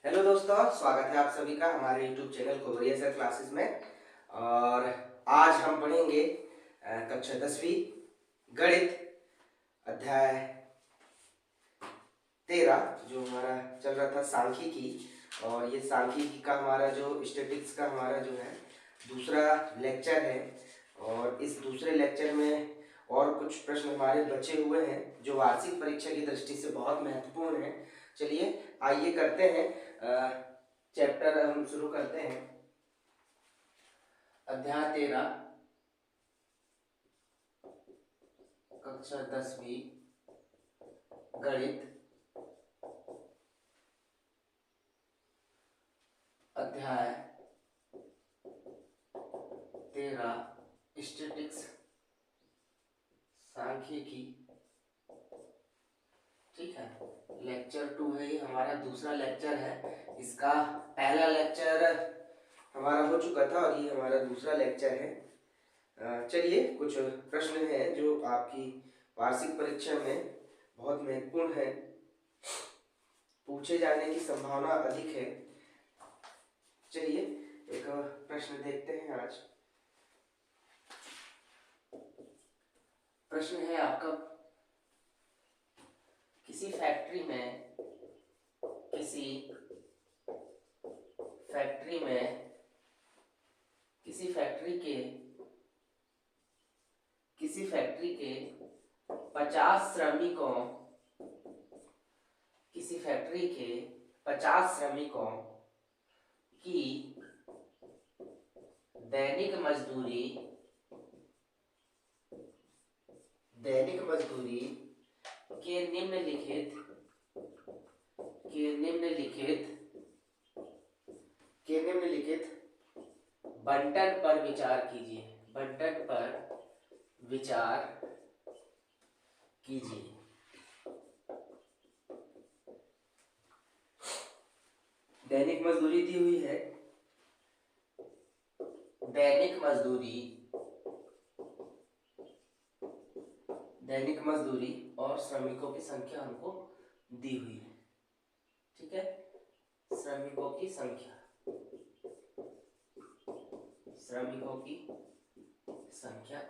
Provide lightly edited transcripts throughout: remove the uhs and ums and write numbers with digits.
Hello दोस्तों, स्वागत है आप सभी का हमारे YouTube चैनल कोबरिया सर क्लासेस में। और आज हम पढ़ेंगे कक्षा 10वीं गणित अध्याय 13 जो हमारा चल रहा था सांख्यिकी। और ये सांख्यिकी का हमारा जो स्टैटिक्स का हमारा जो है दूसरा लेक्चर है। और इस दूसरे लेक्चर में और कुछ प्रश्न हमारे बचे हुए हैं जो वार्षिक परीक्षा की दृष्टि से बहुत महत्वपूर्ण है। चलिए आइए करते हैं चैप्टर हम शुरू करते हैं। अध्याय 13 कक्षा 10वीं गणित अध्याय 13 स्टैटिक्स सांख्यिकी। ठीक है, लेक्चर 2 है, ये हमारा दूसरा लेक्चर है। इसका पहला लेक्चर हमारा हो चुका था और ये हमारा दूसरा लेक्चर है। चलिए कुछ प्रश्न हैं जो आपकी वार्षिक परीक्षा में बहुत महत्वपूर्ण है, पूछे जाने की संभावना अधिक है। चलिए एक प्रश्न देखते हैं आज। प्रश्न है आपका, किसी फैक्ट्री में किसी फैक्ट्री के 50 श्रमिकों की दैनिक मजदूरी के निम्नलिखित बंटन पर विचार कीजिए। दैनिक मजदूरी दी हुई है। दैनिक मजदूरी और श्रमिकों की संख्या हमको दी हुई है। ठीक है, श्रमिकों की संख्या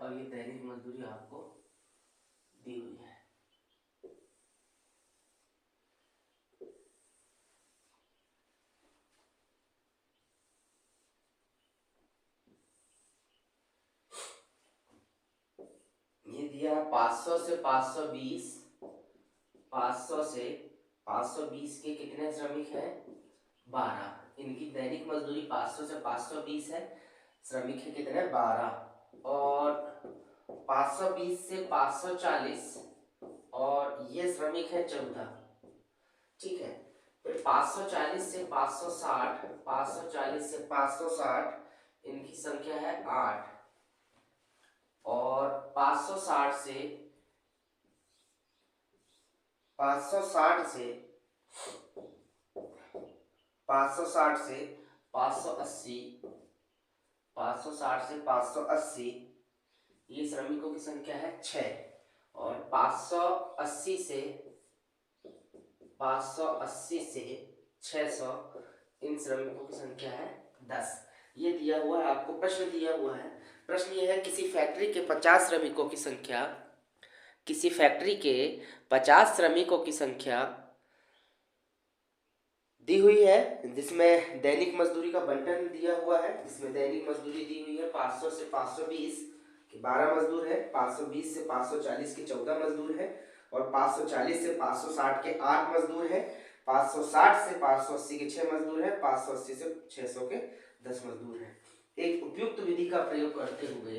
और ये दैनिक मजदूरी आपको दी हुई है। ये दिया 500 से 520, 500 से 520 के कितने श्रमिक हैं? 12। इनकी दैनिक मजदूरी 500 से 520 है, श्रमिक है कितने? 12। और 520 से 540 और ये श्रमिक है 14। ठीक है, फिर 540 से 560, 540 से 560 इनकी संख्या है 8। और 560 से 580 ये श्रमिकों की संख्या है 6। और 580 से 600 इन श्रमिकों की संख्या है 10। ये दिया हुआ है आपको, प्रश्न दिया हुआ है। प्रश्न ये है, किसी फैक्ट्री के 50 श्रमिकों की संख्या दी हुई है, जिसमें दैनिक मजदूरी का बंटन दिया हुआ है। जिसमें दैनिक मजदूरी दी हुई है 500 से 520 के 12 मजदूर है, 520 से 540 के 14 मजदूर है, और 540 से 560 के 8 मजदूर है, 560 से 580 के 6 मजदूर है, 580 से 600 के 10 मजदूर है। एक उपयुक्त विधि का प्रयोग करते हुए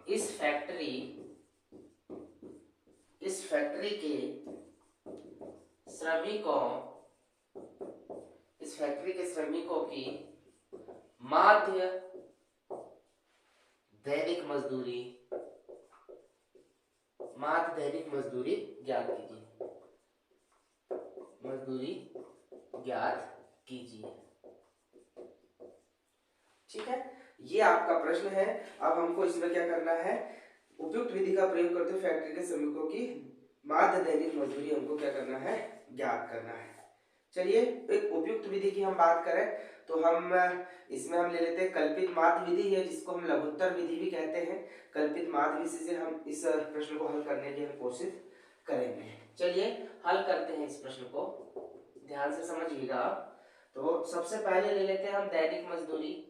इस फैक्ट्री के श्रमिकों की माध्य दैनिक मजदूरी ज्ञात ज्ञात कीजिए। ठीक है, ये आपका प्रश्न है। अब हमको इसमें क्या करना है, उपयुक्त विधि का प्रयोग करते हुए फैक्ट्री के श्रमिकों की माध्य दैनिक मजदूरी हमको क्या करना है, ज्ञात करना है। चलिए, एक उपयुक्त विधि की हम बात करें तो हम इसमें हम ले लेते हैं कल्पित माध्य विधि, है जिसको हम लघुत्तर विधि भी कहते हैं। कल्पित माध्य विधि से हम इस प्रश्न को हल करने की हम कोशिश करेंगे। चलिए हल करते हैं इस प्रश्न को, ध्यान से समझिएगा। तो सबसे पहले ले लेते हैं हम दैनिक मजदूरी।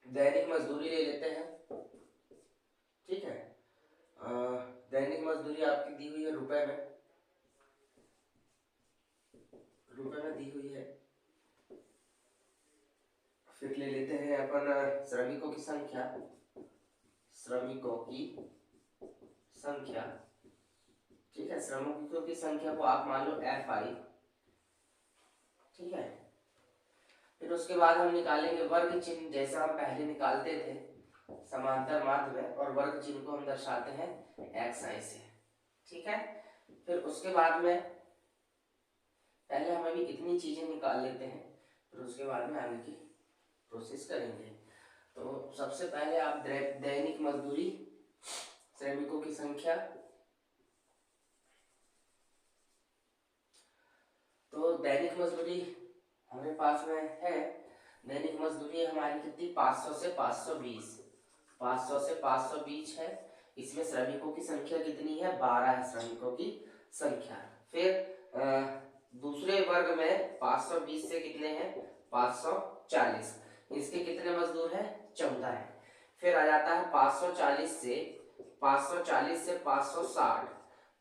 दैनिक मजदूरी ले लेते हैं। ठीक है, दैनिक मजदूरी आपकी दी हुई है रुपए में, दी हुई है। फिर ले लेते हैं अपन श्रमिकों की संख्या, ठीक है, श्रमिकों की संख्या को आप मान लो Fi। ठीक है, फिर उसके बाद हम निकालेंगे वर्ग चिन्ह, जैसा हम पहले निकालते थे समांतर माध्य में, और वर्ग चिन्ह को हम दर्शाते हैं xi से। ठीक है, फिर उसके बाद में पहले हम अभी इतनी चीजें निकाल लेते हैं, फिर उसके बाद में आगे की प्रोसेस करेंगे। तो सबसे पहले आप दैनिक मजदूरी, श्रमिकों की संख्या, तो दैनिक मजदूरी हमारे पास में है। दैनिक मजदूरी हमारी कितनी, 500 से 520, 500 से 520 है। इसमें श्रमिकों की संख्या कितनी है, 12 है श्रमिकों की संख्या। फिर दूसरे वर्ग में 520 से कितने हैं, 540, इसके कितने मजदूर हैं, 14 है। फिर आ जाता है 540 से 560,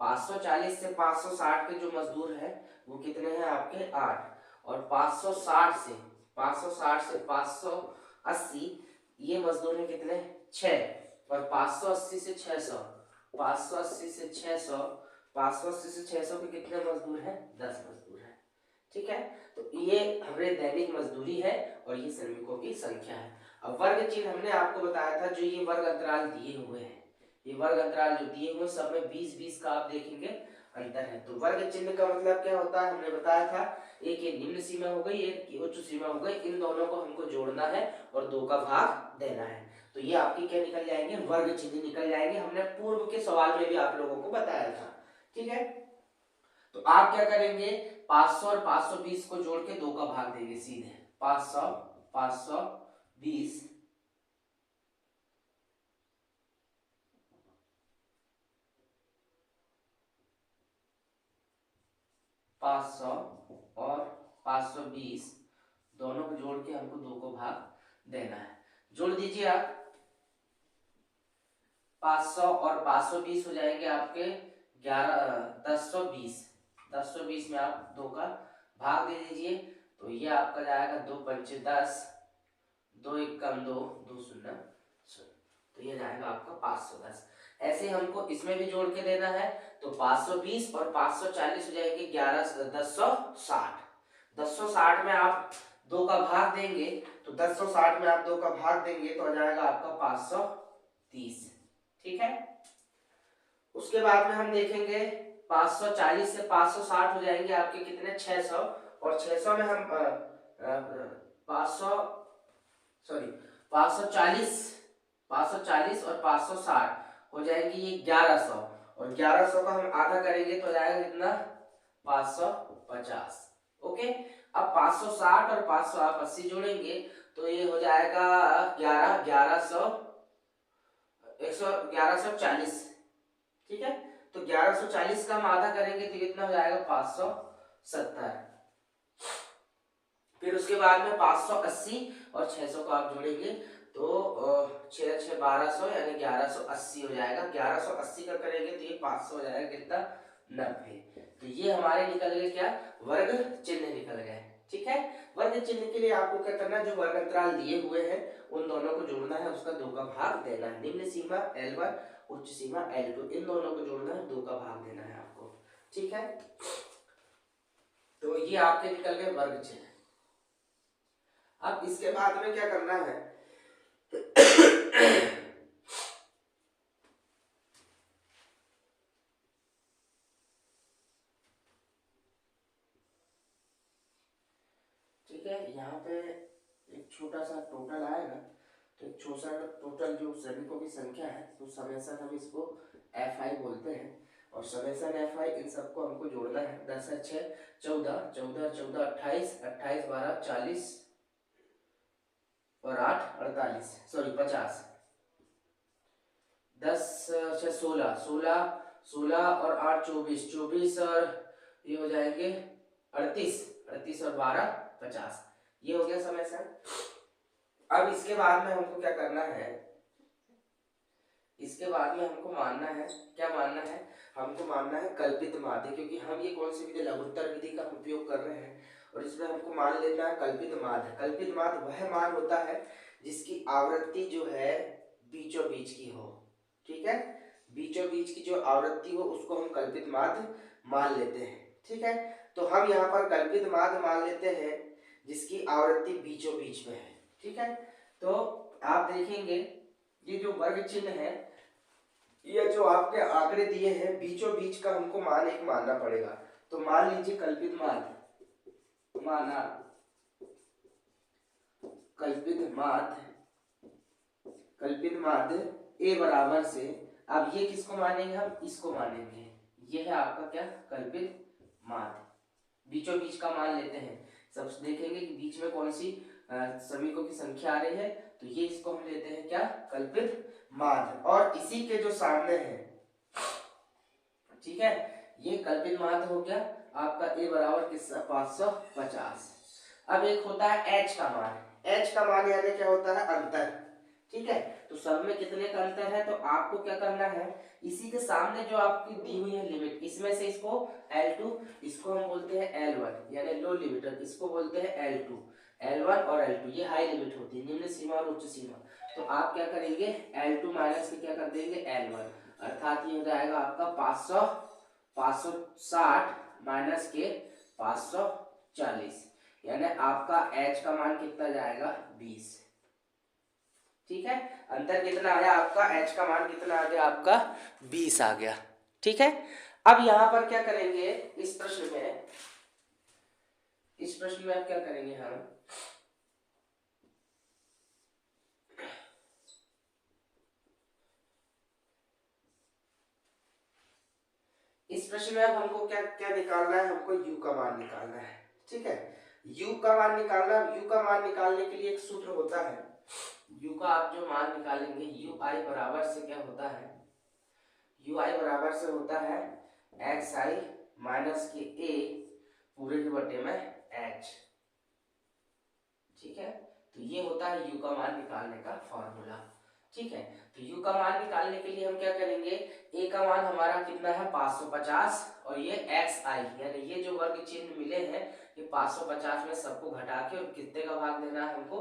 540 से 560 के जो मजदूर हैं वो कितने हैं आपके, 8। और 560 से 580 ये मजदूर हैं कितने, 6। और 580 से 600, 580 से 600, 580 से 600 के कितने मजदूर हैं, 10 मजदूर हैं। ठीक है, तो ये हमारे दैनिक मजदूरी है और ये श्रमिकों की संख्या है। अब वर्ग चिन्ह हमने आपको बताया था, जो ये वर्ग अंतराल दिए हुए हैं, ये वर्ग अंतराल जो दिए हुए सब में 20-20 का आप देखेंगे अंतर है। तो वर्ग चिन्ह का मतलब क्या होता है, हमने बताया था, एक ये निम्न सीमा हो गई, एक उच्च सीमा हो गई, इन दोनों को हमको जोड़ना है और 2 का भाग देना है। तो ये आपके क्या निकल जाएंगे, वर्ग चिन्ह निकल जाएंगे। हमने पूर्व के सवाल में भी आप लोगों को बताया था। ठीक है, तो आप क्या करेंगे, 500 और 520 को जोड़ के 2 का भाग देंगे सीधे। 500 520 500 और 520 दोनों को जोड़ के हमको 2 को भाग देना है। जोड़ दीजिए आप, 500 और 520 हो जाएंगे आपके 1020, 1020 में आप 2 का भाग दे दीजिए। तो ये आपका जाएगा 2 पंचे 10, 2 एक कम 2, 2 शून्य शून्य, तो ये जाएगा आपका 510। ऐसे हमको इसमें भी जोड़ के देना है, तो 520 और 540 हो जाएंगे 1060। 1060 में आप 2 का भाग देंगे, तो 1060 में आप 2 का भाग देंगे तो आ जाएगा आपका 530। ठीक है, उसके बाद में हम देखेंगे 540 से 560 हो जाएंगे आपके कितने, 600। और 600 में हम 540 और 560 हो जाएंगे ये 1100, और 1100 का हम आधा करेंगे तो हो जाएगा कितना, 550। ओके, अब 560 और 580 जोड़ेंगे तो ये हो जाएगा 1140। ठीक है, तो 1140 का हम आधा करेंगे तो कितना हो जाएगा, 570। फिर उसके बाद में 580 और 600 को आप जोड़ेंगे तो 6 6 1200 यानी 1180 हो जाएगा। 1180 का करेंगे तो ये 500 हो जाएगा कितना, 90। तो ये हमारे निकल गए क्या, वर्ग चिन्ह निकल गए। ठीक है, वर्ग चिन्ह के लिए आपको क्या करना है, जो वर्ग अंतराल दिए हुए हैं उन दोनों को जोड़ना है, उसका 2 का भाग देना है। निम्न सीमा L1, उच्च सीमा L2, इन दोनों को जोड़ना है, 2 का भाग देना है आपको। ठीक है, तो ये आपके निकल गए वर्ग चिन्ह। अब इसके बाद में क्या करना है यहाँ पे एक छोटा सा टोटल आएगा, तो एक छोटा टोटल जो श्रमिकों की संख्या है, तो समेसन हम इसको FI बोलते हैं, और समेसन FI इन सबको हमको जोड़ना है। 10 है 6 14, 14 14 28, 28 12 40 और 8 48, सॉरी 50, 10 6 16, 16 16 और 8 24, 24 और ये हो जाएंगे 38, 38 और 12 50। ये हो गया समेसन। अब इसके बाद में हमको क्या करना है, इसके बाद में हमको मानना है, क्या मानना है, हमको मानना है कल्पित माध्य, क्योंकि हम ये कौन सी विधि, लघुत्तर विधि का उपयोग कर रहे हैं, और इसमें हमको मान लेना है कल्पित माध्य। कल्पित माध्य वह मान होता है जिसकी आवृत्ति जो है बीचों बीच की हो, ठीक है, बीचों बीच की जो आवृत्ति हो उसको हम कल्पित माध्य मान लेते हैं, ठीक है। तो हम यहाँ पर कल्पित माध्य मान लेते हैं जिसकी आवृत्ति बीचों बीच में है, ठीक है। तो आप देखेंगे ये जो वर्ग चिन्ह है, ये जो आपके आंकड़े दिए हैं, बीचों बीच का हमको मान एक मानना पड़ेगा। तो मान लीजिए कल्पित माध्य माना, कल्पित माध्य ए बराबर से, अब ये किसको मानेंगे, हम इसको मानेंगे, ये है आपका क्या, कल्पित माध्य। बीचों बीच का मान लेते हैं, सब देखेंगे कि बीच में कौन सी श्रमिकों की संख्या आ रही है, तो ये इसको हम लेते हैं क्या, कल्पित माध्य। और इसी के जो सामने है, ठीक है, ये कल्पित माध्य हो गया आपका ए बराबर किसका, 550। अब एक होता है एच का मान, एच का मान यानी क्या होता है, अंतर, ठीक है। तो सब में कितने का अंतर है, तो आपको क्या करना है, इसी के सामने जो आपकी दी हुई है लिमिट, इसमें से इसको L2, इसको हम बोलते हैं L1 यानी लो लिमिटर, इसको बोलते हैं L2, L1 और L2 ये हाई लिमिट होती है, निम्न सीमा और उच्च सीमा। तो आप क्या करेंगे, L2 माइनस के क्या कर देंगे, L1, अर्थात ये हो जाएगा आपका 560 माइनस के 540, यानी आपका H का मान कितना जाएगा, 20, ठीक है। अंतर कितना आया आपका, H का मान कितना आ गया आपका, 20 आ गया, ठीक है। अब यहां पर क्या करेंगे, इस प्रश्न में आप क्या करेंगे, हम इस प्रश्न में अब हमको क्या क्या निकालना है, हमको U का मान निकालना है, ठीक है। U का मान निकालना, U का मान निकालने के लिए एक सूत्र होता है, U का आप जो मान निकालेंगे, UI बराबर से क्या होता है, UI बराबर से होता है XI माइनस के A पूरे के बटे में H, ठीक है। तो ये होता है U का मान निकालने का फॉर्मूला, ठीक है। तो U का मान निकालने के लिए हम क्या करेंगे, A का मान हमारा कितना है, 550, और ये XI यानी ये जो वर्ग चिन्ह मिले हैं, ये 550 में सबको घटा के और कितने का भाग देना है हमको,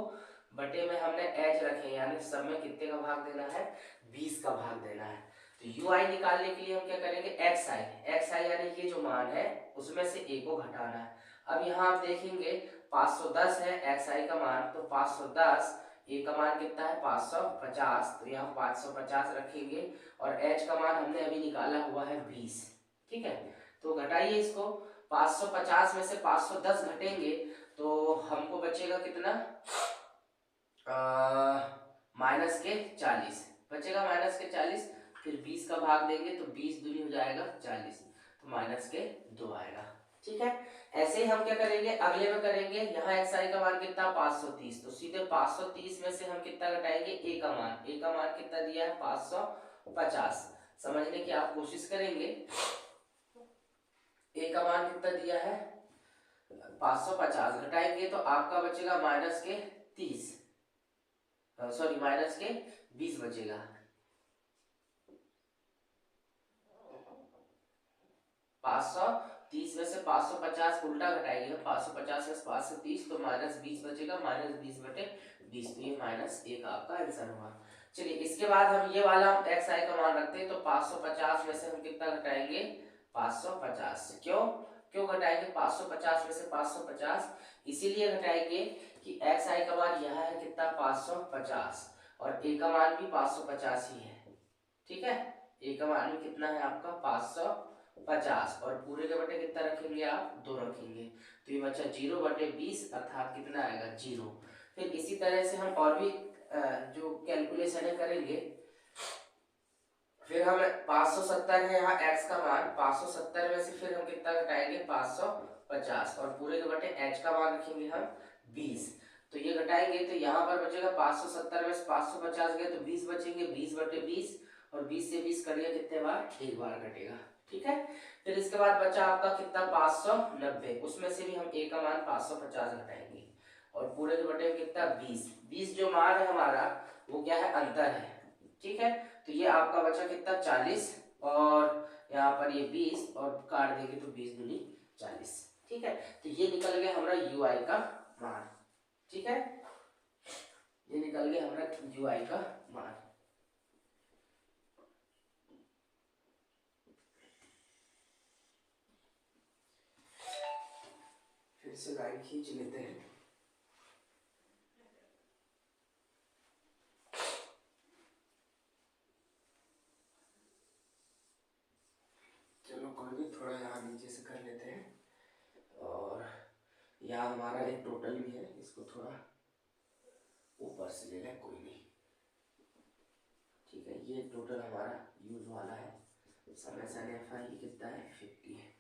बटे में हमने H रखे, यानी सब में कितने का भाग देना है, 20 का भाग देना है। तो UI निकालने के लिए हम क्या करेंगे, XI यानी ये जो मान है उसमें से A को घटाना है। अब यहाँ आप देखेंगे 510 है XI का मान, तो 510, A का मान कितना है 550, तो यहाँ 550 रखेंगे, और H का मान हमने अभी निकाला हुआ है 20, ठीक है। तो घटाइए इसको, 550 में से 510 घटेंगे तो हमको बचेगा कितना, माइनस के 40 बचेगा, माइनस के 40, फिर 20 का भाग देंगे तो 20 दूनी हो जाएगा 40, तो माइनस के 2 आएगा, ठीक है। ऐसे ही हम क्या करेंगे, अगले में करेंगे, यहाँ XI का मान कितना 530, तो सीधे 530 में से हम कितना घटाएंगे, A का मान कितना दिया है 550, समझने की आप कोशिश करेंगे, A का मान कितना दिया है 550, घटाएंगे तो आपका बचेगा माइनस के 30, सॉरी माइनस के 20 बचेगा, 530 में से 550 उल्टा घटाएंगे, 550 में से 530 तो माइनस 20 बचेगा, माइनस 20 बटे 20, तो ये माइनस 1 आपका आंसर हुआ। चलिए इसके बाद हम ये वाला XI का मान रखते हैं, तो 550 में से हम कितना घटाएंगे 550, क्यों घटाएंगे 550 में से 550, इसीलिए घटाएंगे कि XI का मान यह है कितना 550, और A का मान भी 550 ही है, ठीक है। A का मान भी कितना है आपका 50 और पूरे के बटे कितना रखेंगे आप 2 रखेंगे, तो ये बचा 0/20 अर्थात कितना आएगा 0। फिर इसी तरह से हम और भी जो कैलकुलेशन है करेंगे। फिर हम 570 है यहाँ x का मान, 570 में से फिर हम कितना घटाएंगे 550 और पूरे के बटे h का मान रखेंगे हम 20। तो ये घटाएंगे तो यहाँ पर बचेगा 570 में से 550 गए तो 20 बचेंगे, 20/20 और 20 से 20 कट गया कितने बार, एक बार कटेगा। ठीक है, फिर इसके बाद बचा आपका कितना 590, उसमें से भी हम a का मान 550 घटाएंगे और पूरे के बटे कितना 20 जो मान है हमारा वो क्या है, अंतर है। ठीक है, तो ये आपका बचा कितना 40 और यहाँ पर ये 20 और काट देंगे तो 20 दूनी 40। ठीक है, तो ये निकल गया हमारा ui का मान। ठीक है, ये निकल गया हमारा ui का मान। फिर से लाइन खींच लेते हैं। चलो कोई नहीं, थोड़ा यहाँ नीचे से कर लेते हैं और यहाँ हमारा एक टोटल भी है, इसको थोड़ा ऊपर से ले लें, कोई नहीं। ठीक है, ये टोटल हमारा यूज वाला है, समेसन FI कितना है 50 है।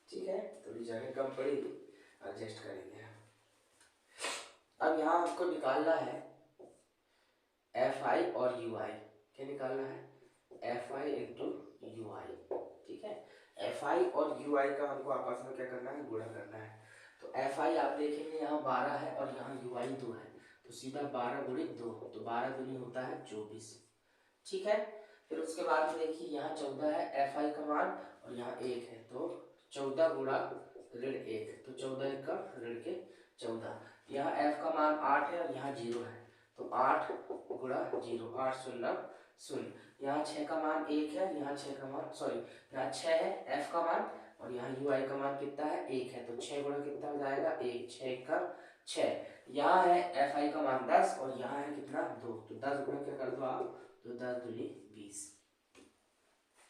ठीक है, थोड़ी जगह कम पड़ेगी, एडजस्ट करेंगे। अब यहाँ आपको निकालना है FI और UI। क्या निकालना है, FI इंटू UI। ठीक है, FI और UI का हमको आपस में क्या करना है, गुणा करना है। तो FI आप देखेंगे यहाँ 12 है और यहाँ UI 2 है, तो सीधा 12 गुणित 2, तो 12 दूनी होता है 24। ठीक है, फिर उसके बाद में देखिए यहाँ 14 है FI का मान और यहाँ 1 है, तो 14 गुणा ऋण 1, तो 14 1 का ऋण के 14। यहाँ F का मान 8 है और यहाँ 0 है, तो 8 गुणा 0, 8 शून्य 0। यहाँ 6 का मान 1 है, यहाँ 6 का मान यहाँ 6 है F का मान और यहाँ UI का मान कितना है 1 है, तो 6 गुणा कितना हो जाएगा 1, 6 का 6। यहाँ है FI का मान 10 और यहाँ है कितना 2, तो 10 गुणा क्या कर दो आप, तो 10 दूनी 20।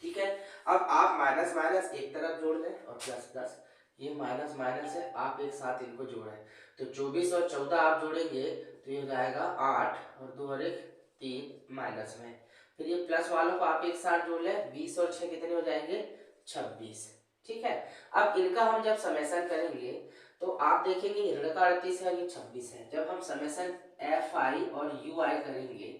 ठीक है, अब आप माइनस माइनस एक तरफ जोड़ दें और प्लस प्लस, ये माइनस माइनस है, आप एक साथ इनको जोड़ें, तो 24 और 14 आप जोड़ेंगे तो ये हो जाएगा 8 और 2 और 1 3 माइनस में। फिर ये प्लस वालों को आप एक साथ जोड़ लें, 20 और 6 कितने हो जाएंगे 26। ठीक है, अब इनका हम जब समेसन करेंगे तो आप देखेंगे ऋण का 38 है और ये 26 है। जब हम समेसन FI और UI करेंगे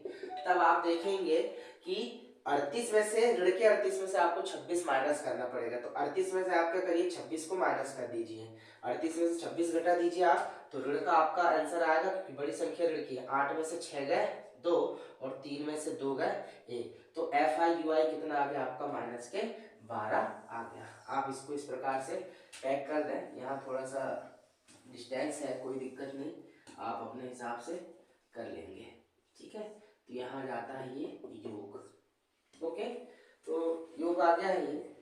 तब आप देखेंगे कि 38 में से ऋण के 38 में से आपको 26 माइनस करना पड़ेगा, तो 38 में से आप क्या करिए 26 को माइनस कर दीजिए, 38 में से 26 घटा दीजिए आप, तो ऋण का आपका आंसर आएगा, क्योंकि बड़ी संख्या ऋण की है। 8 में से 6 गए 2 और 3 में से 2 गए 1, तो FI UI कितना आ गया आपका माइनस के 12 आ गया। आप इसको इस प्रकार से पैक कर दें, यहाँ थोड़ा सा डिस्टेंस है, कोई दिक्कत नहीं, आप अपने हिसाब से कर लेंगे। ठीक है, तो यहाँ जाता है ये योग। ओके, तो योग आ गया है ये।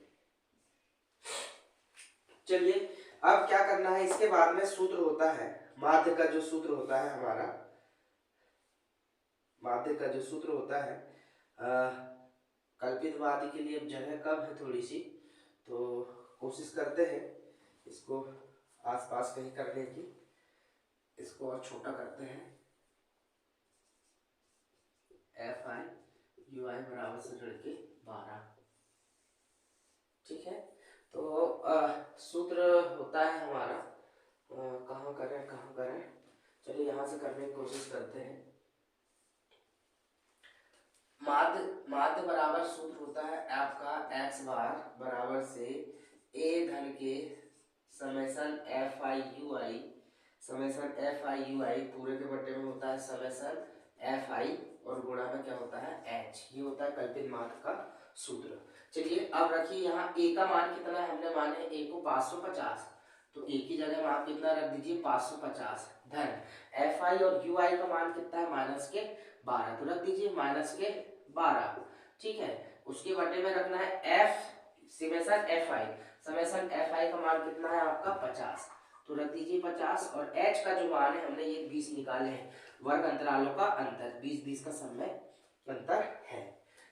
चलिए अब क्या करना है, इसके बाद में सूत्र होता है माध्य का, जो सूत्र होता है हमारा माध्य का जो सूत्र होता है कल्पित माध्य के लिए अब जगह कम है थोड़ी सी, तो कोशिश करते हैं इसको आसपास कहीं करने की, इसको और छोटा करते हैं। FI UI बराबर से ऋण के 12। ठीक है, तो सूत्र होता है हमारा, कहाँ करें, चलिए यहाँ से करने की कोशिश करते हैं। माध्य बराबर सूत्र होता है आपका x बार बराबर से a धन के समेसन FI UI पूरे के बट्टे में होता है समेसन FI और गुणा में क्या होता है h, ये होता है कल्पित माध्य का सूत्र। चलिए अब रखिए यहाँ a का मान कितना है, हमने माने a को 550, तो a की जगह में आप कितना रख दीजिए 550 धन FI और UI का मान कितना है माइनस के 12, तो रख दीजिए माइनस के 12। ठीक है, उसके बटे में रखना है समेसन FI का मान कितना है आपका 50, तो रख दीजिए 50 और h का जो मान है हमने ये 20 निकाले हैं, वर्ग अंतरालों का अंतर 20 20 का समय अंतर है।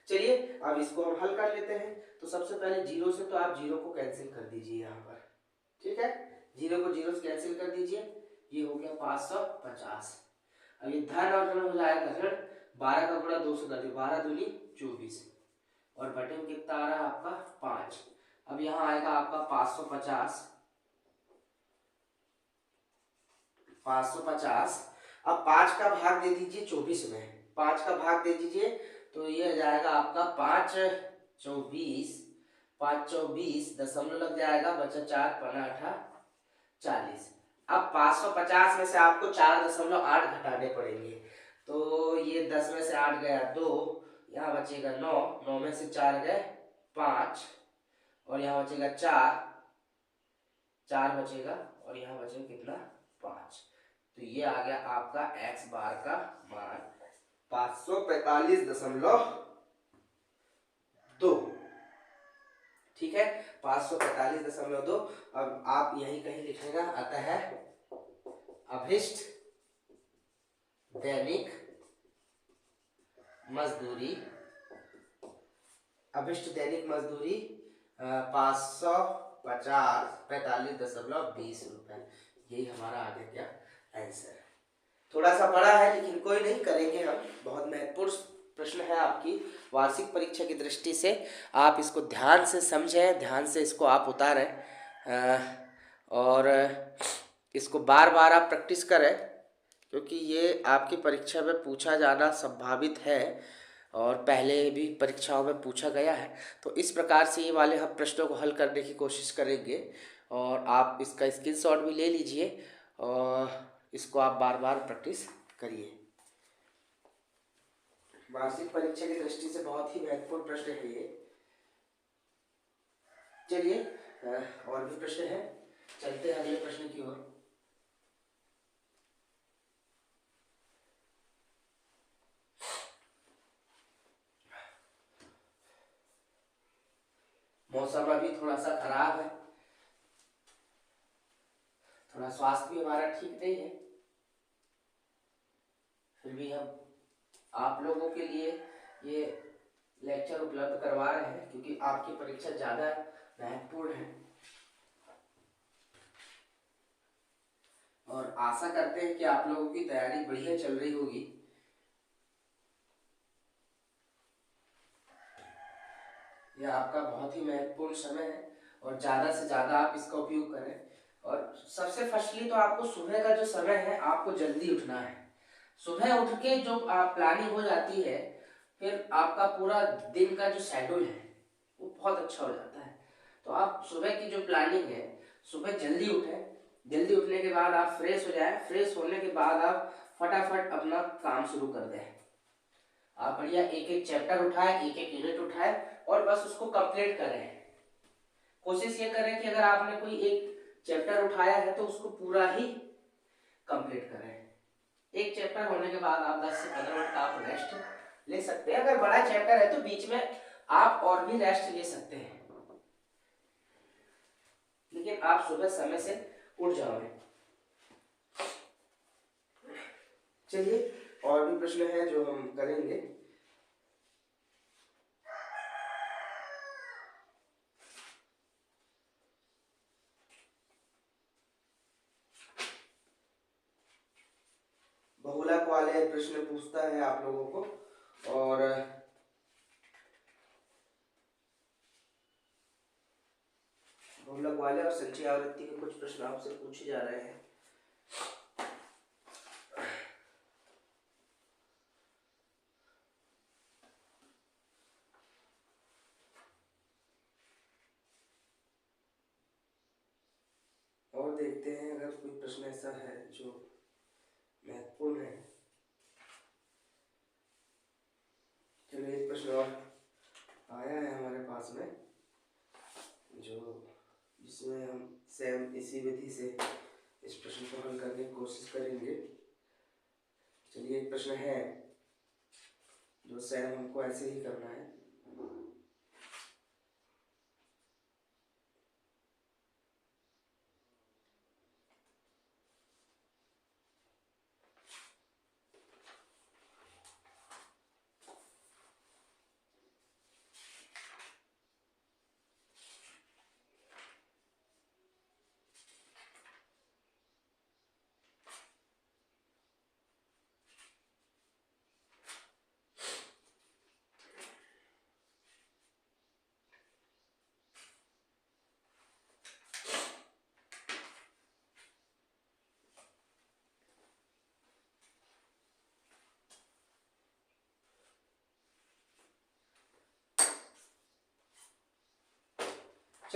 चलिए अब इसको हम हल कर लेते हैं। तो सबसे पहले जीरो से तो आप जीरो को कैंसिल कर दीजिए यहाँ पर, ठीक है, जीरो को जीरो से कैंसिल कर दीजिए, ये हो गया 550। अब ये धन और ऋण हो जाएगा ऋण, 12 का गुणा 2 से कर दिए, 12 दूनी 24 और बटे में कितना आ रहा है आपका 5। अब यहाँ आएगा आपका 550, 550। अब 5 का भाग दे दीजिए 24 में, 5 का भाग दे दीजिए तो ये आ जाएगा आपका 5 24, 5 24 दशमलव लग जाएगा, बचा 4 पना 40। अब 550 में से आपको 4.8 घटाने पड़ेंगे, तो ये 10 में से 8 गया 2, यहाँ बचेगा 9, 9 में से 4 गए 5 और यहाँ बचेगा 4, 4 बचेगा और यहाँ बचेगा कितना 5। तो ये आ गया आपका x बार का मान 545.2, ठीक है, 545.2। अब आप यही कहीं लिखेगा, आता है अभिष्ट दैनिक मजदूरी, अभिष्ट दैनिक मजदूरी 545.20 रुपए, यही हमारा आ गया क्या आंसर। थोड़ा सा बड़ा है लेकिन कोई नहीं, करेंगे हम, बहुत महत्वपूर्ण प्रश्न है आपकी वार्षिक परीक्षा की दृष्टि से, आप इसको ध्यान से समझें, ध्यान से इसको आप उतारें और इसको बार बार आप प्रैक्टिस करें, क्योंकि ये आपकी परीक्षा में पूछा जाना संभावित है और पहले भी परीक्षाओं में पूछा गया है। तो इस प्रकार से ये वाले हम प्रश्नों को हल करने की कोशिश करेंगे और आप इसका स्क्रीनशॉट भी ले लीजिए और इसको आप बार बार प्रैक्टिस करिए। वार्षिक परीक्षा की दृष्टि से बहुत ही महत्वपूर्ण प्रश्न है ये। चलिए और भी प्रश्न है, चलते हैं अगले प्रश्न की ओर। मौसम अभी थोड़ा सा खराब है, थोड़ा स्वास्थ्य भी हमारा ठीक नहीं है, फिर भी हम आप लोगों के लिए ये लेक्चर उपलब्ध करवा रहे हैं क्योंकि आपकी परीक्षा ज़्यादा महत्वपूर्ण है और आशा करते हैं कि आप लोगों की तैयारी बढ़िया चल रही होगी। यह आपका बहुत ही महत्वपूर्ण समय है और ज़्यादा से ज़्यादा आप इसका उपयोग करें। और सबसे फर्स्टली तो आपको सुबह का जो समय है आपको जल्दी उठना है। सुबह उठ के जो आप प्लानिंग हो जाती है, फिर आपका पूरा दिन का जो शेड्यूल है वो बहुत अच्छा हो जाता है। तो आप सुबह की जो प्लानिंग है, सुबह जल्दी उठें, जल्दी उठने के बाद आप फ्रेश हो जाएं, फ्रेश होने के बाद आप फटाफट अपना काम शुरू कर दें। आप बढ़िया एक एक चैप्टर उठाएं, एक एक यूनिट उठाएं और बस उसको कंप्लीट करें। कोशिश ये करें कि अगर आपने कोई एक चैप्टर उठाया है तो उसको पूरा ही कंप्लीट करें। एक चैप्टर होने के बाद आप 10 से 15 मिनट का आप रेस्ट ले सकते हैं। अगर बड़ा चैप्टर है तो बीच में आप और भी रेस्ट ले सकते हैं, लेकिन आप सुबह समय से उठ जाओगे। चलिए और भी प्रश्न है जो हम करेंगे। बहुलक वाले प्रश्न पूछता है आप लोगों को और बहुलक वाले और संचय आवृत्ति के कुछ प्रश्न आपसे पूछे जा रहे हैं। और देखते हैं अगर कोई प्रश्न ऐसा है जो महत्वपूर्ण है। चलो एक प्रश्न और आया है हमारे पास में, जो जिसमें हम सेम इसी विधि से इस प्रश्न को हल करने की कोशिश करेंगे। चलिए एक प्रश्न है जो सेम हमको ऐसे ही करना है।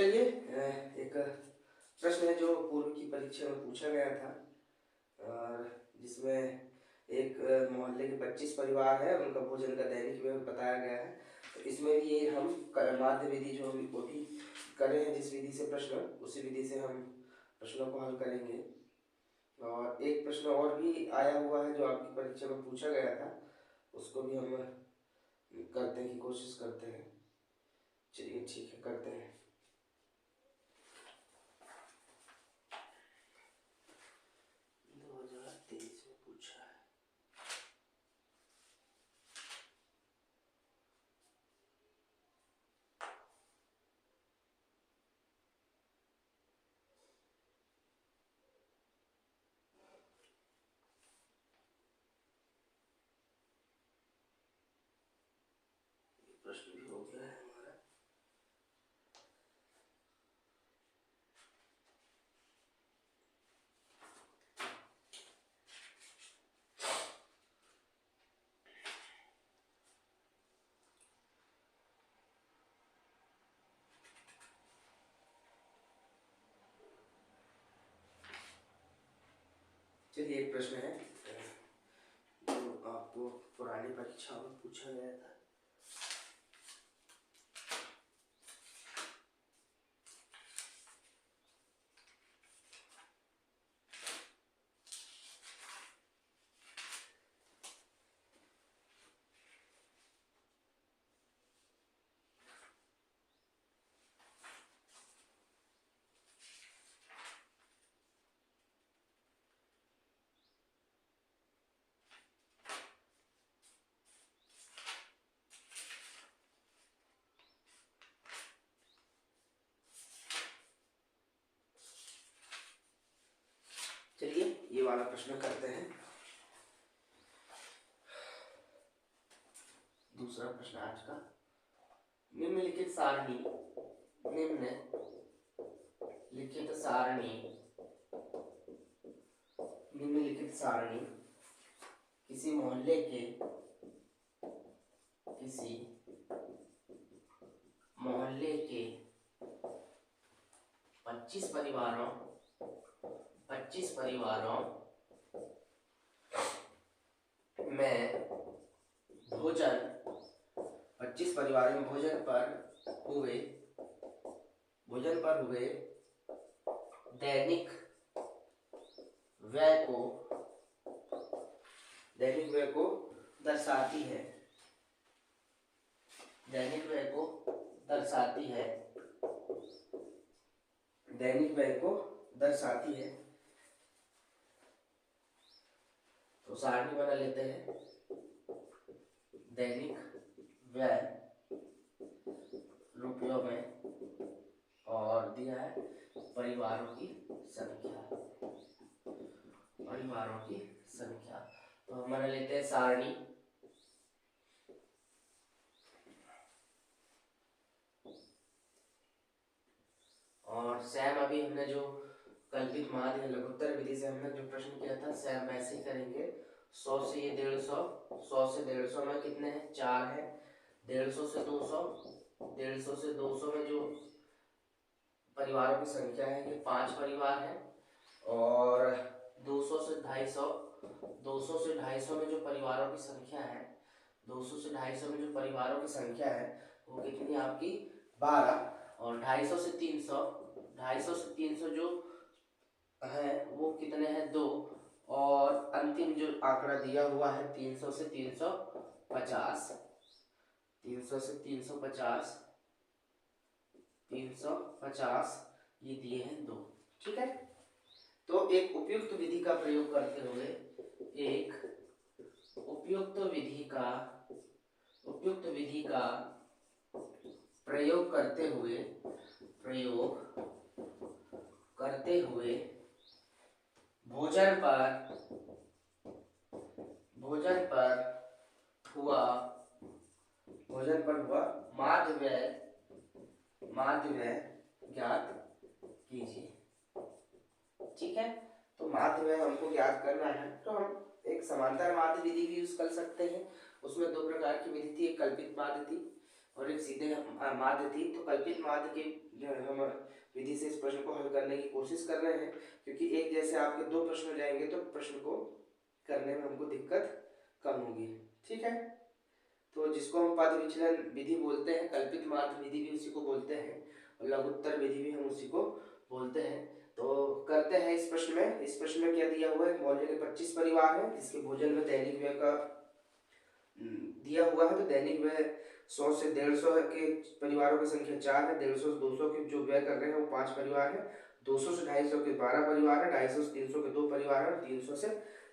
चलिए एक प्रश्न है जो पूर्व की परीक्षा में पूछा गया था और जिसमें एक मोहल्ले के 25 परिवार है, उनका भोजन का दैनिक व्यय बताया गया है। तो इसमें भी ये हम माध्य विधि जो वो भी करे हैं, जिस विधि से प्रश्न, उसी विधि से हम प्रश्नों को हल करेंगे। और एक प्रश्न और भी आया हुआ है जो आपकी परीक्षा में पूछा गया था, उसको भी हम करने की कोशिश करते हैं। चलिए ठीक है, करते हैं। प्रश्न भी हो गया है हमारा। चलिए एक प्रश्न है जो आपको पुरानी परीक्षा में पूछा गया था। चलिए ये वाला प्रश्न करते हैं। दूसरा प्रश्न आज का, निम्नलिखित सारणी किसी मोहल्ले के 25 परिवारों में भोजन पर हुए दैनिक व्यय को दर्शाती है। तो सारणी बना लेते हैं। दैनिक व्यय रुपयों में और दिया है परिवारों की संख्या। तो हम बना लेते हैं सारणी। और सैम अभी हमने जो कल्पित माध्य लघुत्तर विधि से हमने जो प्रश्न किया था, सैम वैसे ही करेंगे। 100 से ये 150 में कितने हैं? 4 है। 150 से 200 में जो परिवारों की संख्या है ये 5 परिवार है। और 200 से 250 में जो परिवारों की संख्या है, वो कितनी आपकी? 12। और 250 से 300 जो है वो कितने हैं? 2। और अंतिम जो आंकड़ा दिया हुआ है 300 से 350 ये दिए हैं 2। ठीक है, तो एक उपयुक्त विधि का प्रयोग करते हुए प्रयोग करते हुए भोजन पर हुआ माध्य व्यय ज्ञात कीजिए। ठीक है, तो माध्य व्यय हमको ज्ञात करना है, तो हम एक समांतर माध्य विधि भी यूज कर सकते हैं। उसमें 2 प्रकार की विधि थी, एक कल्पित माध्य थी और एक सीधे माध्य थी। तो कल्पित माध्य की हम विधि से इस प्रश्न को हल करने की कोशिश कर रहे हैं, क्योंकि एक जैसे आपके दो प्रश्न हो जाएंगे तो प्रश्न को करने में हमको दिक्कत कम होगी। ठीक है, तो जिसको हम पद विचलन विधि बोलते हैं, कल्पित माध्य विधि भी उसी को बोलते हैं, और लघुत्तर विधि भी हम उसी को बोलते हैं। तो करते हैं इस प्रश्न में। इस प्रश्न में क्या दिया हुआ है, मोहल्ले के 25 परिवार हैं जिसके भोजन में दैनिक व्यय का दिया हुआ है। तो दैनिक व्यय 100 से 150 के परिवारों की संख्या 4 है, 150 से 200 के जो व्यय कर रहे हैं वो 5 परिवार है, 200 से 250 के 12 परिवार है, 250 से 300 के 2 परिवार है, और 300 से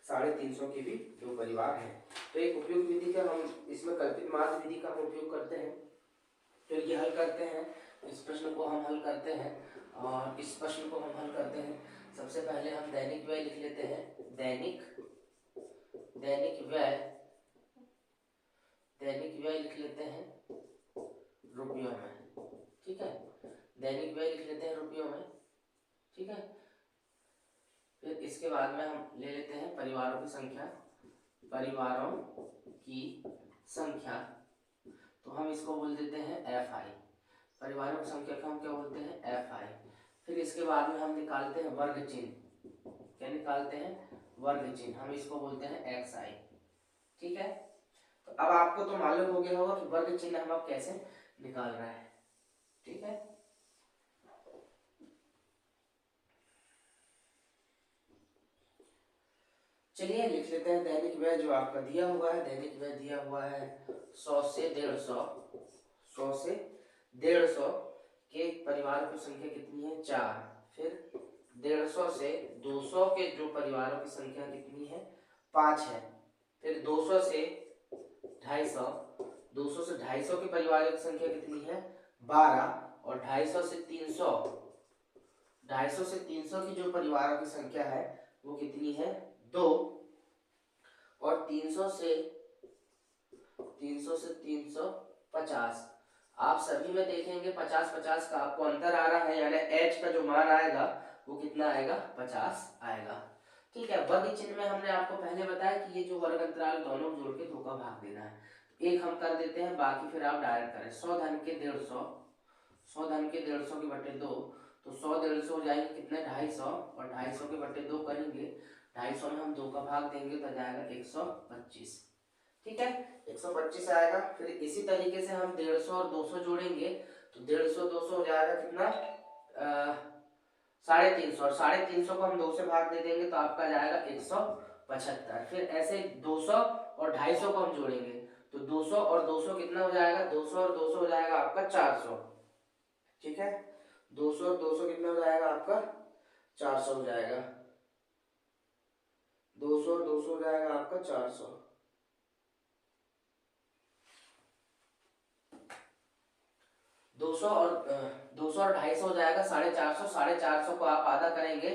350 के भी 2 परिवार हैं। तो एक उपयुक्त विधि का हम इसमें कल्पित माध्य विधि का हम उपयोग करते हैं। तो ये हल करते हैं, इस प्रश्न को हम हल करते हैं, और इस प्रश्न को हम हल करते हैं। सबसे पहले हम दैनिक व्यय लिख लेते हैं। दैनिक व्यय लिख लेते हैं रुपयों में। ठीक है, दैनिक व्यय लिख लेते हैं रुपयों में। ठीक है, फिर इसके बाद में हम ले लेते हैं परिवारों की संख्या। तो हम इसको बोल देते हैं FI। परिवारों की संख्या को हम क्या बोलते हैं, FI। फिर इसके बाद में हम निकालते हैं वर्ग चिन्ह। क्या निकालते हैं, वर्ग चिन्ह। हम इसको बोलते हैं XI। ठीक है, तो अब आपको तो मालूम हो गया होगा कि वर्ग चिन्ह हम अब कैसे निकाल रहे हैं। ठीक है, चलिए लिख लेते हैं दैनिक व्यय जो आपका दिया हुआ है। दैनिक व्यय दिया हुआ है 100 से 150 के परिवारों की संख्या कितनी है, 4। फिर 150 से 200 के जो परिवारों की संख्या कितनी है, 5 है। फिर 200 से 250 के परिवारों की संख्या कितनी है, 12। और 250 से 300 की जो परिवारों की संख्या है वो कितनी है, 2। और 300 से 350 आप सभी में देखेंगे 50-50 का आपको अंतर आ रहा है, यानी h का जो मान आएगा वो कितना आएगा, 50 आएगा। ठीक है, वर्ग चिन्ह में हमने आपको पहले बताया कि ये जो वर्ग अंतराल दोनों जोड़ के 2 का भाग देना है। एक हम कर देते हैं, बाकी फिर आप डायरेक्ट करें। 100 धन के 150 के बटे 2, तो 100 150 हो जाएंगे कितने, 250, और 250 के बटे 2 करेंगे, 250 में हम 2 का भाग देंगे तो जाएगा 125। ठीक है, 125 आएगा। फिर इसी तरीके से हम 150 और 200 जोड़ेंगे, तो 150 200 हो जाएगा कितना, 350, और 350 को हम 2 से भाग दे देंगे तो आपका जाएगा 175। फिर ऐसे 200 और 250 को हम जोड़ेंगे, तो 200 और 200 कितना हो जाएगा, 200 और 200 हो जाएगा आपका 400। ठीक है, 200 और 200 कितना हो जाएगा आपका, 400 हो जाएगा। 200 और 200 हो जाएगा आपका 400। 200 और 250 हो जाएगा 450। 450 को आप आधा करेंगे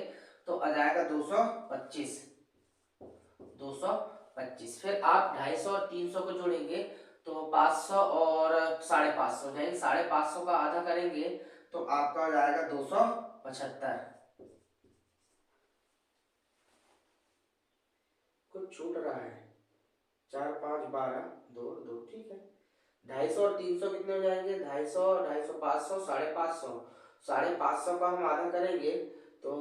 तो आ जाएगा 225। फिर आप 250 और 300 को जोड़ेंगे तो 500 और 550 हो जाएंगे। 550 का आधा करेंगे तो आपका हो जाएगा 275। कुछ छूट रहा है, 4 5 12 2 2। ठीक है, 250 और 300 कितने हो जाएंगे, 250 250 500 550। 550 का हम आधा करेंगे तो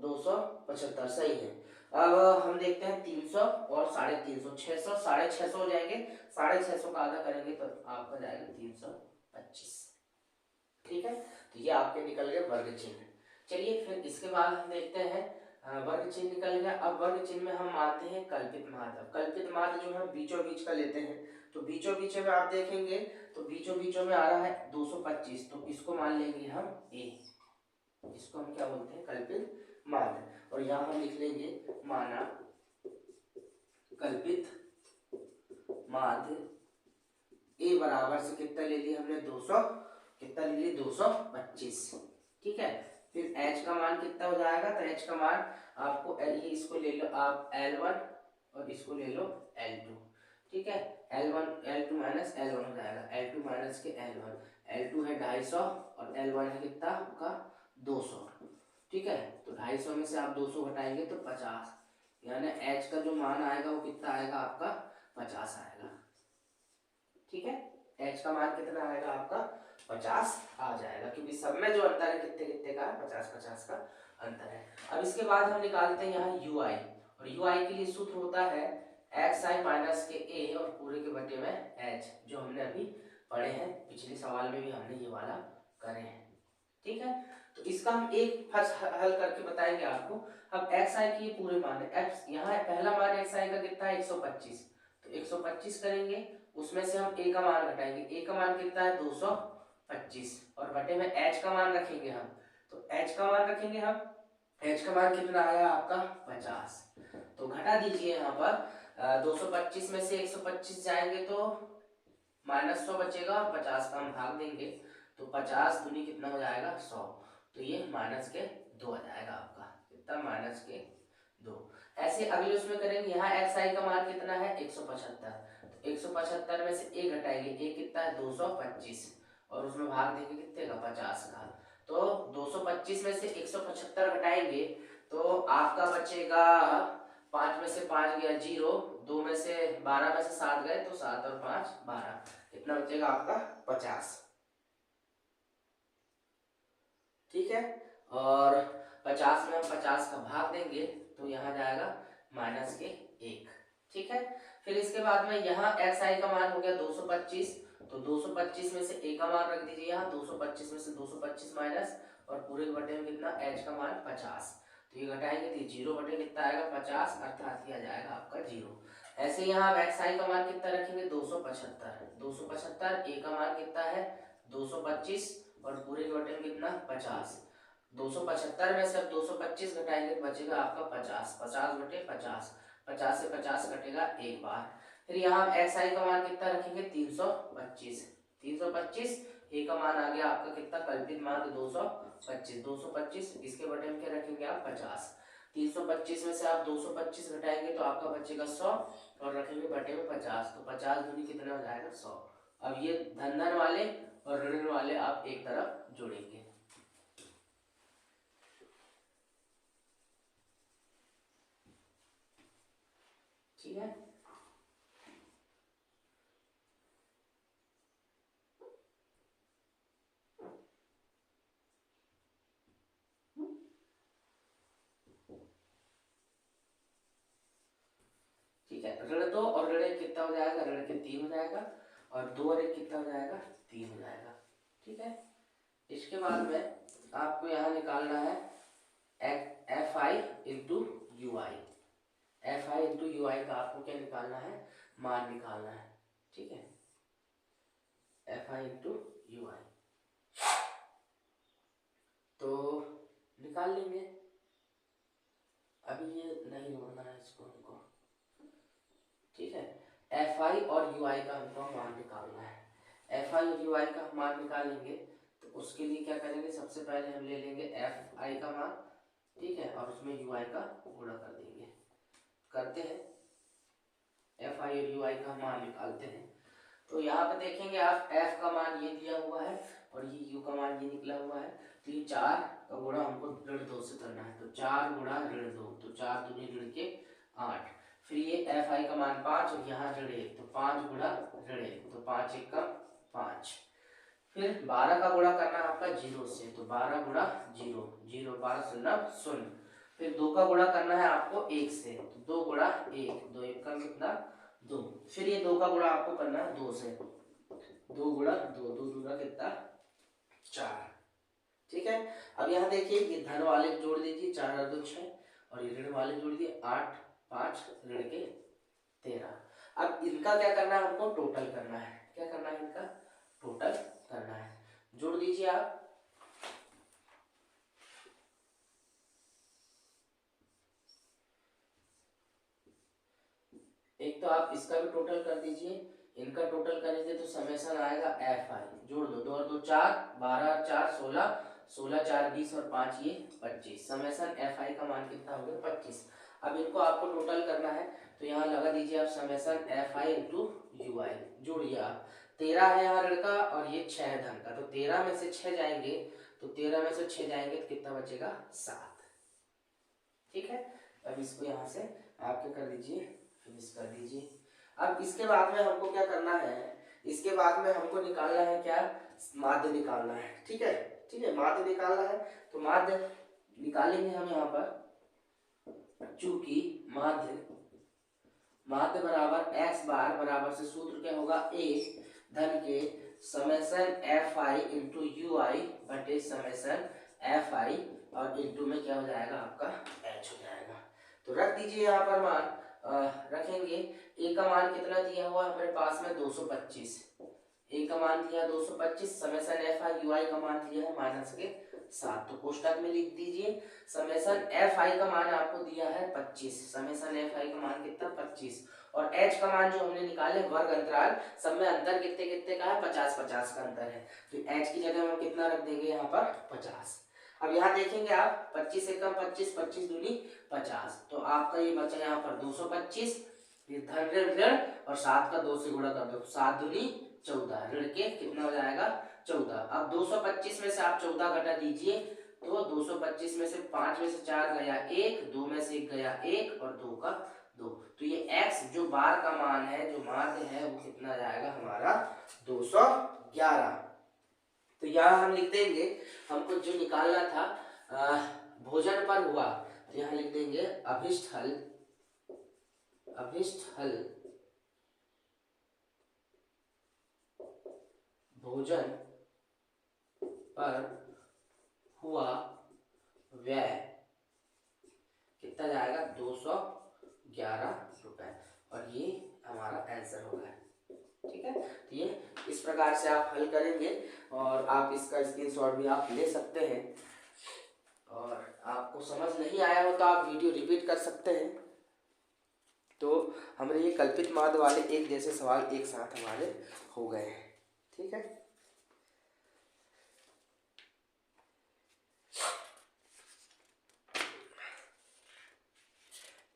275। सही है। अब हम देखते हैं 300 और 350, 600 650 हो जाएंगे। 650 का आधा करेंगे तो आपका जाएगा 325। ठीक है, तो ये आपके निकल गए वर्ग चिन्ह। चलिए फिर इसके बाद हम देखते हैं वर्ग चिन्ह निकल गया। अब वर्ग चिन्ह में हम मानते हैं कल्पित माध्य। कल्पित माध्य जो है बीचों बीच का लेते हैं, तो बीचों बीच में आप देखेंगे तो बीचों बीचों में आ रहा है 225, तो इसको मान लेंगे हम A। इसको हम क्या बोलते हैं, कल्पित माध्य। और यहाँ हम लिख लेंगे माना कल्पित माध्य A बराबर से कितना ले लिया हमने, 200, कितना ले लिया 225। ठीक है, फिर h का मान कितना हो जाएगा, तो h का मान आपको ये इसको ले लो आप L1 और इसको ले लो L2। ठीक है, L2 माइनस L1 हो जाएगा, L2 माइनस के L1। L2 है 250 और L1 है कितना आपका 200। ठीक है, तो 250 में से आप 200 घटाएंगे तो 50, यानी h का जो मान आएगा वो कितना आएगा आपका 50 आएगा। ठीक है, h का मान कितना आएगा आपका 50 आ जाएगा, क्योंकि सब में जो अंतर है कितने कितने का है 50-50 का अंतर है। अब इसके बाद हम निकालते हैं यहाँ ui, और ui के लिए सूत्र होता है xi माइनस के a और पूरे के बटे में h, जो हमने अभी पढ़े हैं, पिछले सवाल में भी हमने ये वाला करे हैं। ठीक है, तो इसका हम एक फर्स्ट हल करके बताएंगे आपको। अब xi की पूरे मान है, x यहाँ पहला मान xi का कितना है 125, तो 125 करेंगे, उसमें से हम a का मान घटाएंगे, a का मान कितना है 225, और बटे में h का मान रखेंगे हम, तो h का मान रखेंगे हम, h का मान कितना आया आपका 50, तो घटा दीजिए यहाँ पर 225 में से 125 जाएंगे तो -100 बचेगा, और 50 का हम भाग देंगे तो 50 दूनी कितना हो जाएगा 100, तो ये -2 आ जाएगा आपका, कितना -2। ऐसे अगले उसमें करेंगे, यहाँ xi का मान कितना है 175, तो 175 में से a घटाएंगे, a कितना है 225, और उसमें भाग देंगे कितने का 50 का, तो 225 में से 175 घटाएंगे तो आपका बचेगा 5 में से 5 गया 0, 2 में से 12 में से 7 गए तो 7 और 5 12, कितना बचेगा आपका 50। ठीक है, और 50 में हम 50 का भाग देंगे तो यहाँ जाएगा -1। ठीक है, फिर इसके बाद में यहाँ xi का मान हो गया 225, तो 225 में से a का मान रख दीजिए यहाँ, 225 में से 225 माइनस, और पूरे के बटे में कितना h का मान 50, तो ये घटाएंगे तो 0 बटे कितना आएगा 50, अर्थात ये आ जाएगा आपका 0। ऐसे यहाँ अब xi का मान कितना रखेंगे 275, 275, a का मान कितना है 225, और पूरे के बटे में कितना 50, 275 में से अब 225 घटाएंगे तो बचेगा आपका 50, 50 बटे 50, 50 से 50 कटेगा एक बार। फिर यहाँ xi का मान कितना रखेंगे 325, 325, a का मान आ गया आपका कितना कल्पित मान 225, 225 इसके बटे में क्या रखेंगे आप 50, 325 में से आप 225 घटाएंगे तो आपका बचेगा 100, और रखेंगे बटे में 50, तो 50 दूनी कितना हो जाएगा 100। अब ये धन धन वाले और ऋण ऋण वाले आप एक तरफ जोड़ेंगे। ठीक है, ठीक है, ऋण 2 और ऋण 1 कितना हो जाएगा, ऋण के 3 हो जाएगा, और 2 और 1 कितना हो जाएगा 3 हो जाएगा। ठीक है, इसके बाद में आपको यहाँ निकालना है fi into U I, fi into U I का आपको क्या निकालना है, मान निकालना है। ठीक है, fi इंटू यू आई, तो निकाल लेंगे, अभी ये नहीं जोड़ना है इसको हमको। ठीक है, fi और ui का हमको मान निकालना है, fi और ui का मान निकालेंगे तो उसके लिए क्या करेंगे, सबसे पहले हम ले लेंगे fi का मान, ठीक है, और उसमें ui का गुणा कर देंगे, करते हैं fi और ui का मान निकालते हैं। तो यहाँ पे देखेंगे आप f का मान ये दिया हुआ है और ये u का मान ये निकला हुआ है, तो ये 4 का गुणा हमको ऋण 2 से करना है, तो 4 गुणा ऋण 2, तो 4 दूनी ऋण के 8, फिर ये fi का मान 5 और यहाँ ऋण 1, तो 5 गुणा ऋण 1, तो 5 1 का 5, फिर 12 का गुणा करना है आपका 0 से, तो 12 गुणा 0, 0 12 शून्य 0, फिर 2 का गुणा करना है आपको 1 से, तो 2 गुणा 1, 2 1 का कितना 2, फिर ये 2 का गुणा आपको करना है 2 से, 2 गुणा 2, 2 दूना कितना 4। ठीक है, अब यहाँ देखिए ये धन वाले जोड़ दीजिए 4 और 2 6, और ये ऋण वाले जोड़ दिए 8 5 ऋण के 13। अब इनका क्या करना है, हमको टोटल करना है, क्या करना है इनका टोटल करना है, जोड़ दीजिए आप, एक तो आप इसका भी टोटल कर दीजिए, इनका टोटल करेंगे तो समेशन आएगा fi, जोड़ दो, 2 और 2 4, 12 और 4 16, 16 4 20 और 5 ये 25, समेशन fi का मान कितना हो गया 25। अब इनको आपको टोटल करना है, तो यहाँ लगा दीजिए आप समेशन fi इंटू यू आई, जोड़िए आप, 13 है यहाँ ऋण का और ये 6 है धन का, तो 13 में से 6 जाएंगे, तो 13 में से 6 जाएंगे तो कितना बचेगा 7। ठीक है, अब इसको यहाँ से आप क्या कर दीजिए फिनिश कर दीजिए। अब इसके बाद में हमको क्या करना है, इसके बाद में हमको निकालना है क्या, माध्य निकालना है। ठीक है, ठीक है, माध्य निकालना है। तो माध्य निकालेंगे हम यहाँ पर, चूंकि माध्य बराबर x बार बराबर से सूत्र क्या होगा, a धन के summation F I into U I बटे समेशन एफ आई और इंटू में क्या हो जाएगा आपका h हो जाएगा। तो रख दीजिए यहाँ पर मान, रखेंगे। a का मान कितना दिया हुआ है हमारे पास में 225, a का मान दिया 225, summation F I you I का मान दिया है माइनस के 7। तो कोष्टक में लिख दीजिए समेशन एफ आई का मान आपको दिया है 25, समेशन एफ आई का मान कितना 25 और h का मान जो हमने निकाले वर्ग अंतराल, सब में अंतर कितने कितने का है, 50-50 का अंतर है। तो h की जगह हम कितना रख देंगे यहाँ पर 50। अब यहाँ देखेंगे आप 25 एकम 25, 25 दूनी 50, तो आपका ये बचा यहाँ पर 225, फिर धन ऋण ऋण और 7 का 2 से गुणा कर दो, 7 दूनी 14, ऋण के कितना हो जाएगा 14। अब 225 में से आप 14 घटा दीजिए, तो 225 में से 5 में से 4 गया 1, 2 में से 1 गया 1 और 2 का 2। तो ये x जो बार का मान है, जो माध्य है, वो कितना जाएगा हमारा 211। तो यहाँ हम लिख देंगे, हमको जो निकालना था भोजन पर हुआ, तो यहाँ लिख देंगे अभिष्ट हल भोजन पर हुआ व्यय कितना जाएगा 211 रुपए, और ये हमारा आंसर होगा। ठीक है, तो ये इस प्रकार से आप हल करेंगे और आप इसका स्क्रीनशॉट भी आप ले सकते हैं। और आपको समझ नहीं आया हो तो आप वीडियो रिपीट कर सकते हैं। तो हमारे ये कल्पित माध्य वाले एक जैसे सवाल एक साथ हमारे हो गए हैं। ठीक है,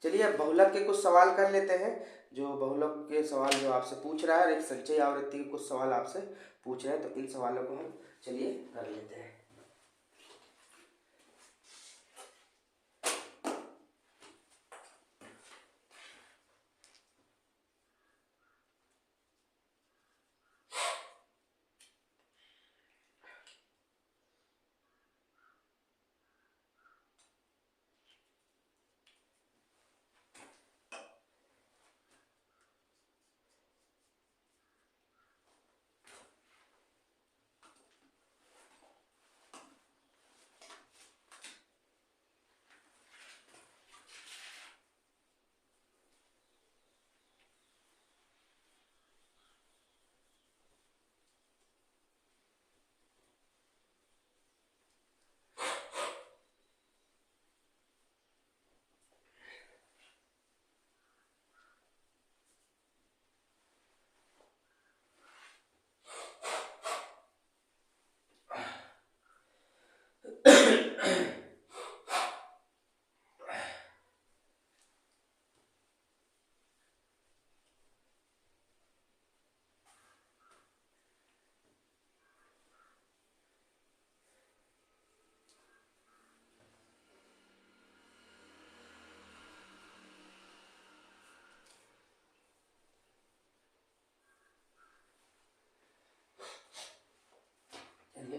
चलिए अब बहुलक के कुछ सवाल कर लेते हैं। जो बहुलक के सवाल जो आपसे पूछ रहा है, एक संचयी आवृत्ति के कुछ सवाल आपसे पूछ रहे हैं, तो इन सवालों को हम चलिए कर लेते हैं।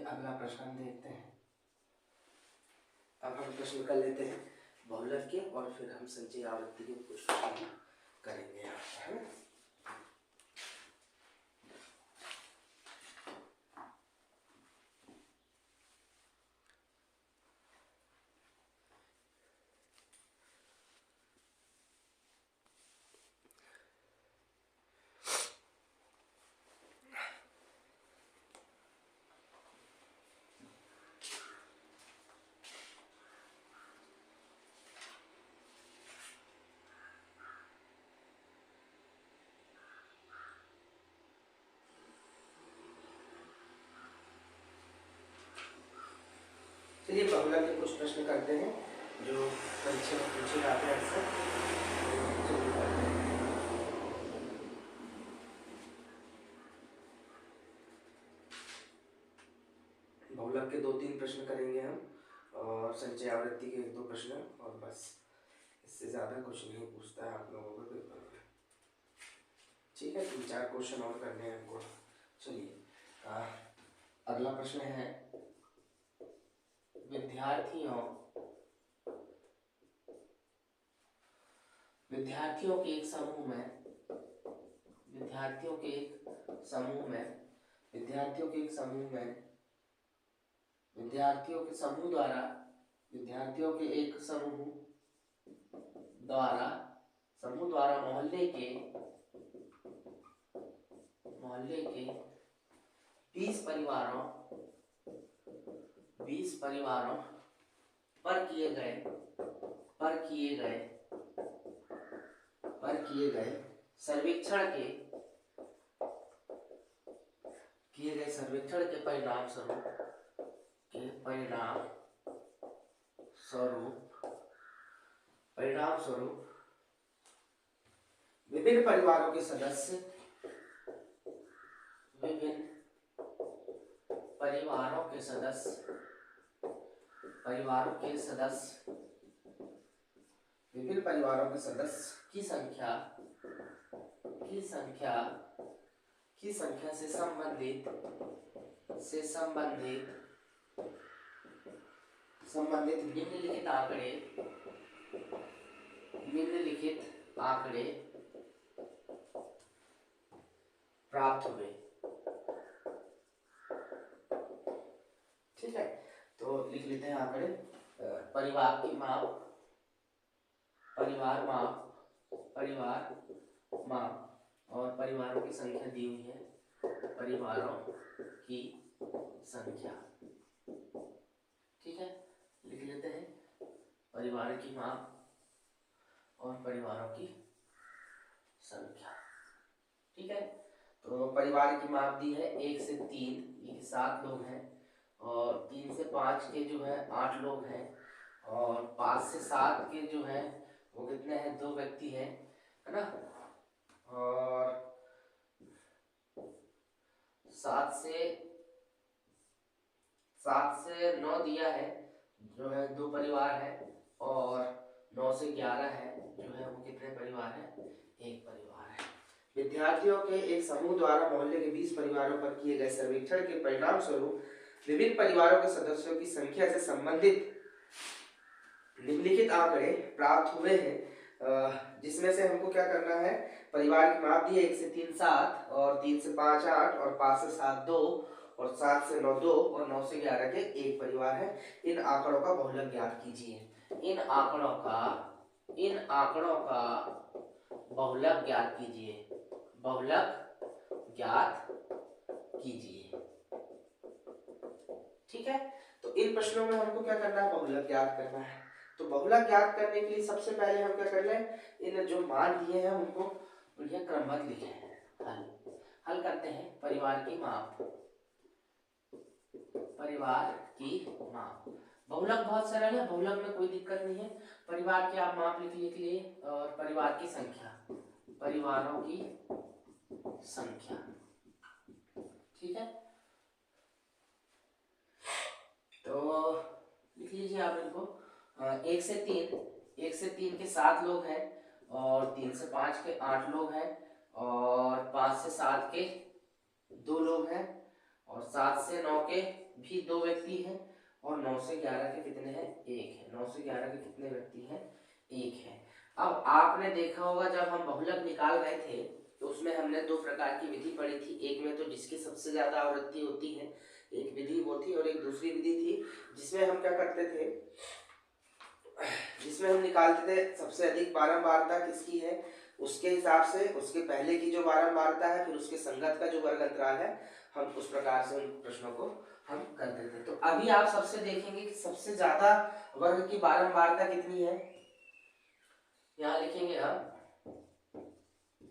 अगला प्रश्न हम देखते हैं। अब हम प्रश्न कर लेते हैं बहुलक के, और फिर हम संचयी आवृत्ति के कुछ प्रश्न करेंगे यहाँ पर, है ना। चलिए बहुलक के कुछ प्रश्न करते हैं जो परीक्षा में पूछे जाते हैं अक्सर। चलिए करते हैं। बहुलक के 2-3 प्रश्न करेंगे हम, और संचयी आवृत्ति के 1-2 प्रश्न, और बस इससे ज़्यादा कुछ नहीं पूछता है आप लोगों को पेपर में। ठीक है, 3-4 क्वेश्चन और करने हैं हमको, चलिए अगला प्रश्न है, विद्यार्थियों के एक समूह में विद्यार्थियों के एक समूह द्वारा मोहल्ले के 20 परिवारों पर किए गए सर्वेक्षण के परिणाम स्वरूप विभिन्न परिवारों के सदस्य की संख्या से संबंधित निम्नलिखित आंकड़े प्राप्त हुए। ठीक है, तो लिख लेते हैं आंकड़े। परिवार माप और परिवारों की संख्या दी हुई है। परिवारों की संख्या, ठीक है, लिख लेते हैं परिवार की माप और परिवारों की संख्या। ठीक है, तो परिवार की माप दी है 1 से 3, ये 7 लोग हैं, और 3 से 5 के जो है 8 लोग हैं, और 5 से 7 के जो है वो कितने हैं, 2 व्यक्ति हैं, है ना, और 7 से 9 दिया है जो है 2 परिवार है, और 9 से 11 है जो है वो कितने परिवार है, 1 परिवार है। विद्यार्थियों के एक समूह द्वारा मोहल्ले के 20 परिवारों पर किए गए सर्वेक्षण के परिणाम स्वरूप विभिन्न परिवारों के सदस्यों की संख्या से संबंधित निम्नलिखित आंकड़े प्राप्त हुए हैं, जिसमें से हमको क्या करना है, परिवार की माप दी है 1 से 3 7, और 3 से 5 8, और 5 से 7 2, और 7 से 9 2, और 9 से 11 के 1 परिवार है। इन आंकड़ों का बहुलक ज्ञात कीजिए। इन आंकड़ों का बहुलक ज्ञात कीजिए। ठीक है, तो इन प्रश्नों में हमको क्या करना है, बहुलक ज्ञात करना है। तो बहुलक ज्ञात करने के लिए सबसे पहले हम क्या कर लें, इन जो मान दिए हैं उनको बढ़िया क्रमबद्ध लिखें। हल करते हैं। परिवार की माप, बहुलक बहुत सरल है, बहुलक में कोई दिक्कत नहीं है। परिवार की आप माप लिख लिए, और परिवार की संख्या, परिवारों की संख्या। ठीक है, तो लिख लीजिए आप इनको। 1 से 3 के 7 लोग हैं, और 3 से 5 के 8 लोग हैं, और 5 से 7 के 2 लोग हैं, और 7 से 9 के भी 2 व्यक्ति हैं, और 9 से 11 के कितने हैं, 1 है। 9 से 11 के कितने व्यक्ति हैं, 1 है। अब आपने देखा होगा जब हम बहुलक निकाल रहे थे तो उसमें हमने 2 प्रकार की विधि पढ़ी थी। एक में तो जिसकी सबसे ज्यादा आवृत्ति होती है, एक विधि वो थी, और एक दूसरी विधि थी जिसमें हम क्या करते थे, जिसमें हम निकालते थे सबसे अधिक बारंबारता किसकी है, उसके हिसाब से उसके पहले की जो बारंबारता है, फिर उसके संगत का जो वर्ग अंतराल है, हम उस प्रकार से उन प्रश्नों को हम करते थे। तो अभी आप सबसे देखेंगे कि सबसे ज्यादा वर्ग की बारंबारता कितनी है। यहाँ लिखेंगे हम,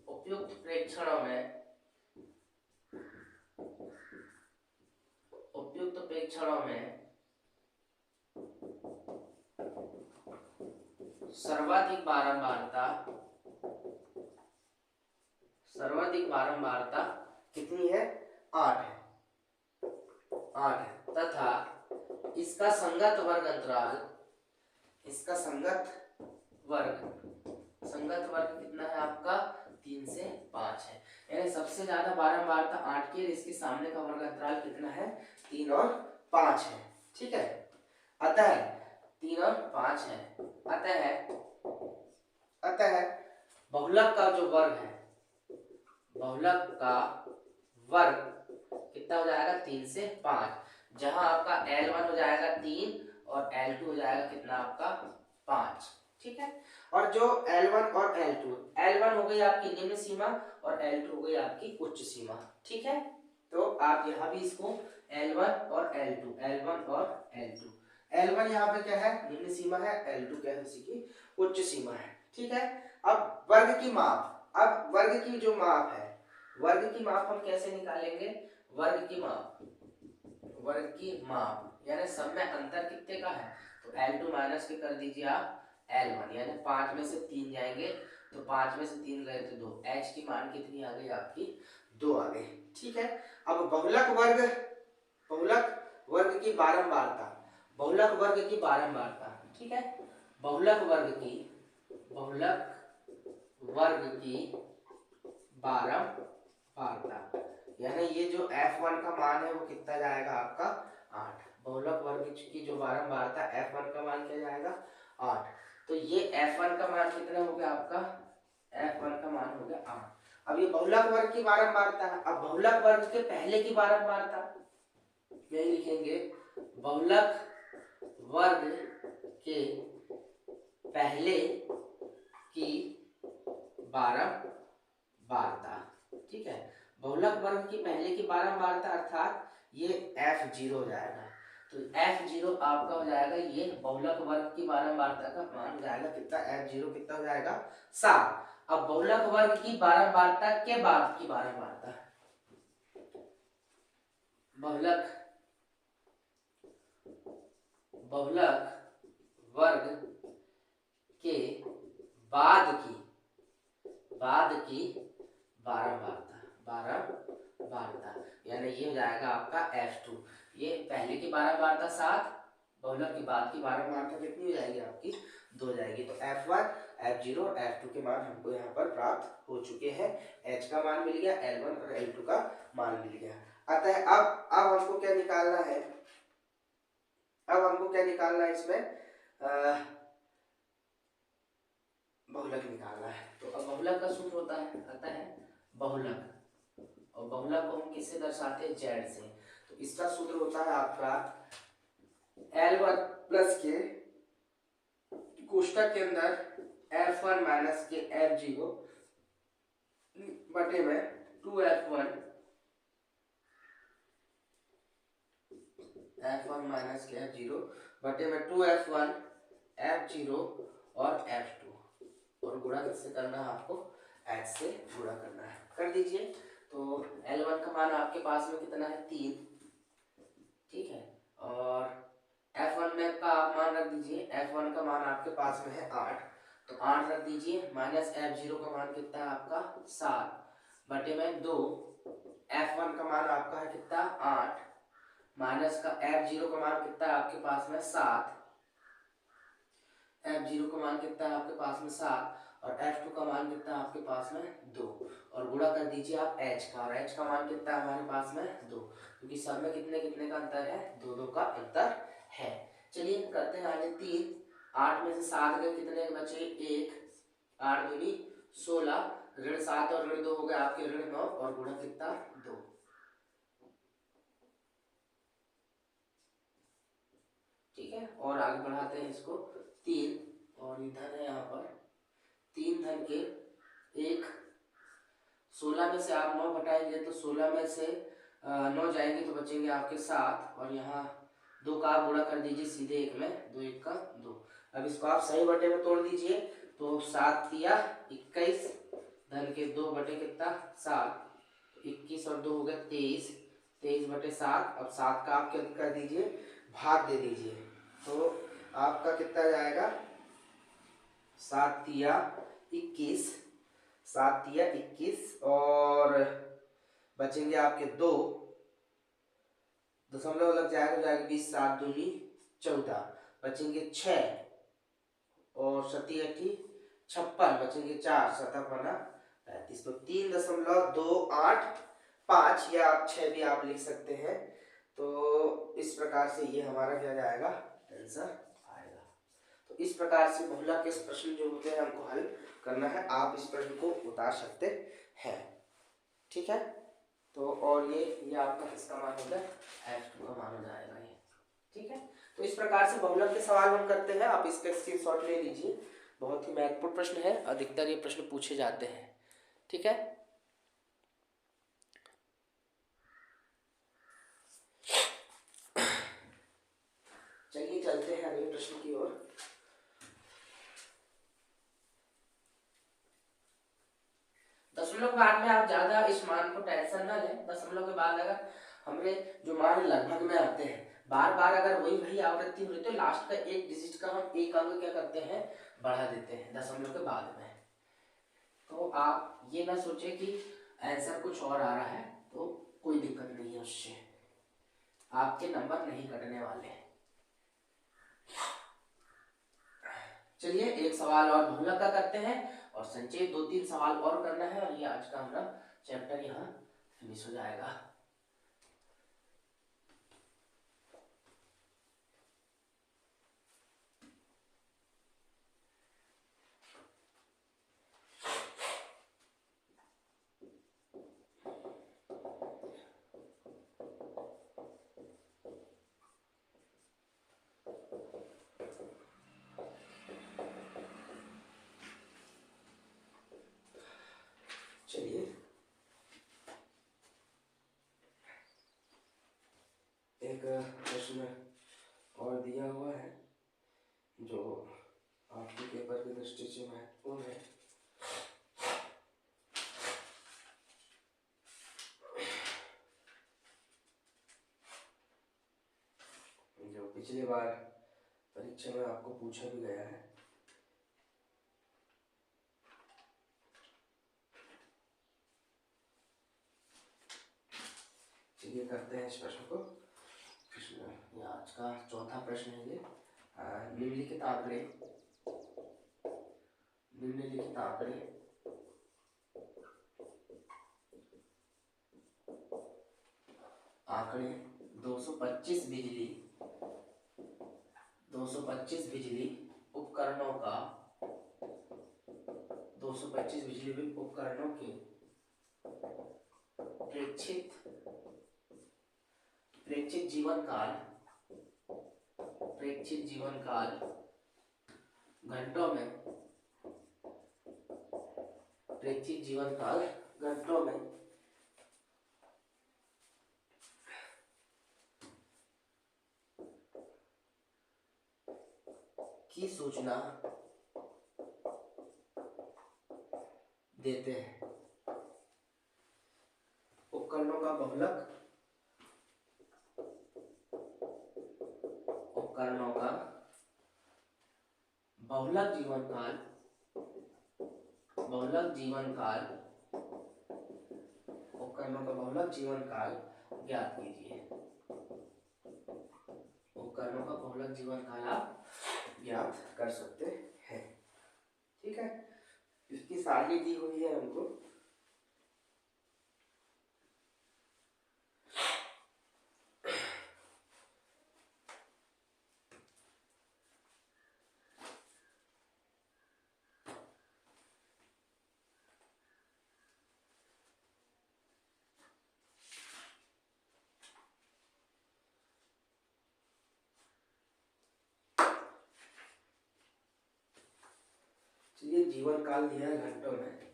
उपयुक्त प्रेक्षणों में सर्वाधिक बारंबारता कितनी है, 8 है, तथा इसका संगत वर्ग अंतराल, संगत वर्ग कितना है आपका, 3 से 5 है, यानी सबसे ज्यादा बारंबारता 8 की है, इसके सामने का वर्ग अंतराल कितना है, 3 और 5 है। ठीक है, अतः 3 और 5 है, अतः बहुलक का जो वर्ग है, बहुलक का वर्ग कितना हो जाएगा, 3 से 5, जहां आपका L1 हो जाएगा 3 और L2 हो जाएगा कितना आपका 5। ठीक है, और जो L1 और L1 हो गई आपकी निम्न सीमा और L2 हो गई आपकी उच्च सीमा। ठीक है, तो आप यहाँ भी इसको L1 और L2 L1 यहाँ पे क्या है, निम्न सीमा है, L2 क्या है, उसी की उच्च सीमा है। ठीक है, अब वर्ग की माप, अब वर्ग की जो माप है, वर्ग की माप हम कैसे निकालेंगे, वर्ग की माप यानी सब में अंतर कितने का है, तो L2 माइनस के कर दीजिए आप L1, यानी 5 में से 3 जाएंगे, तो 5 में से 3 गए तो 2, H की मान कितनी आ गई आपकी, 2 आ गई। ठीक है, अब बहुलक वर्ग की बारंबारता, बहुलक वर्ग की बारंबारता। ठीक है, बहुलक वर्ग की बारंबारता, यानी ये जो F1 का मान है वो कितना जाएगा आपका 8, बहुलक वर्ग की जो बारंबारता F1 का मान क्या जाएगा 8, तो ये F1 का मान कितना हो गया आपका, F1 का मान हो गया 8। अब ये बहुलक वर्ग की बारंबारता है, अब बहुलक वर्ग के पहले की बारंबारता यही लिखेंगे, बहुलक वर्ग के पहले की बारंबारता। ठीक है, बहुलक वर्ग की पहले की बारंबारता अर्थात ये F0 हो जाएगा, तो F0 आपका हो जाएगा, ये बहुलक वर्ग की बारंबारता का मान हो जाएगा कितना, F0 कितना हो जाएगा 7। अब बहुलक वर्ग की बारंबारता के बाद की बारंबारता, बहुलक वर्ग के बाद की बारंबारता, यानी ये हो जाएगा आपका F2, ये पहले की बारंबारता 7, बहुलक के बाद की बारंबारता कितनी हो जाएगी आपकी 2 हो जाएगी, तो F1 F0 F2 के मान हमको यहाँ पर प्राप्त हो चुके हैं, H का मान मिल गया, L1 और L2 का मान मिल गया। अतः अब हमको क्या निकालना है, इसमें बहुलक निकालना है, तो अब बहुलक का सूत्र होता है, अतः बहुलक, और बहुलक को हम किससे दर्शाते हैं, Z से, तो इसका सूत्र होता है आपका L1 प्लस के कोष्टक के अंदर F1 माइनस के F0 बटे में 2F1 माइनस के F0 बटे में 2F1 F0 और F2, और गुणा किससे करना है आपको, H से गुणा करना है, कर दीजिए। तो L1 का मान आपके पास में कितना है 3, ठीक है, और F1 में का आप मान रख दीजिए, F1 का मान आपके पास में है 8, तो 8 रख दीजिए, माइनस F0 का मान कितना है आपका 7 बटे में 2, F1 का मान आपका है कितना 8, माइनस का F0 का मान कितना है आपके पास में 7, F0 का मान कितना है आपके पास में 7, और F2 का मान कितना है आपके पास में 2, और गुणा कर दीजिए आप H का, और H का मान कितना है हमारे पास में 2, क्योंकि सब में कितने का अंतर है, 2 का अंतर है। चलिए करते हैं आगे 3, 8 में से 7 गए, कितने बचे 1, 8 दूनी 16, ऋण 7 और ऋण 2 हो गए आपके ऋण 9, और गुणा कितना 2। ठीक है, और आगे बढ़ाते हैं इसको, 3 और इधर है यहाँ पर 3 धन के 1, 16 में से आप 9 घटाएंगे तो 16 में से 9 जाएंगे तो बचेंगे आपके 7, और यहाँ 2 का आप गुणा कर दीजिए सीधे 1 में, 2 1 का 2। अब इसको आप सही बटे में तोड़ दीजिए, तो 7 तिया 21 धन के 2 बटे कितना 7, 21 और 2 हो गए 23, 23 बटे 7। अब 7 का आप क्या कर दीजिए, भाग दे दीजिए, तो आपका कितना जाएगा 7 तिया 21, 7 तिया 21, और बचेंगे आपके 2, दशमलव लग जाएगा 20, 7 दूनी 14, बचेंगे 6, और 7 8 56, बचेंगे 4, 7 बना 35। तो 3.285 या आप 6 भी आप लिख सकते हैं। तो इस प्रकार से ये हमारा क्या जाएगा, आंसर आएगा। तो इस प्रकार से बहुलक के प्रश्न जो होते हैं हमको हल करना है, आप इस प्रश्न को उतार सकते हैं। ठीक है, तो और ये आपका किसका मान होगा, F2 का मान हो जाएगा ये। ठीक है, तो इस प्रकार से बहुलक के सवाल हम करते हैं, आप इसका स्क्रीनशॉट ले लीजिए। बहुत ही महत्वपूर्ण प्रश्न है, अधिकतर ये प्रश्न पूछे जाते हैं। ठीक है, चलिए चलते हैं अगले प्रश्न की ओर। दशमलव के बाद में आप ज्यादा इस मान को टेंशन ना लें। दशमलव के बाद अगर हमने जो मान लगभग में आते हैं, बार बार अगर वही आवृत्ति हो रही तो लास्ट का एक डिजिट का हम एक अंक क्या करते हैं, बढ़ा देते हैं दशमलव के बाद में। तो आप ये ना सोचे कि आंसर कुछ और आ रहा है, तो कोई दिक्कत नहीं है, उससे आपके नंबर नहीं कटने वाले हैं। चलिए एक सवाल और बहुलक का करते हैं और संचय 2-3 सवाल और करना है, और ये आज का हमारा चैप्टर यहाँ फिनिश हो जाएगा। चलिए एक प्रश्न और दिया हुआ है जो आपके पेपर की दृष्टि से महत्वपूर्ण है। जो पिछली बार परीक्षा में आपको पूछा भी गया है। चलिए करते हैं इस प्रश्न को। ये आज का चौथा प्रश्न है ये। निम्नलिखित आंकड़े आंकड़े 225 बिजली उपकरणों का 225 बिजली उपकरणों के प्रेक्षित जीवन काल घंटों में, प्रेक्षित जीवन काल घंटों में की सूचना देते हैं। उपकरणों का बहुलक, उपकरणों का बहुलक जीवन काल उपकरणों का बहुलक जीवन काल ज्ञात कीजिए। उपकरणों का बहुलक जीवन काल आप ज्ञात कर सकते हैं। ठीक है, इसकी सारणी दी हुई है हमको। चलिए जीवन काल दिया है घंटों में।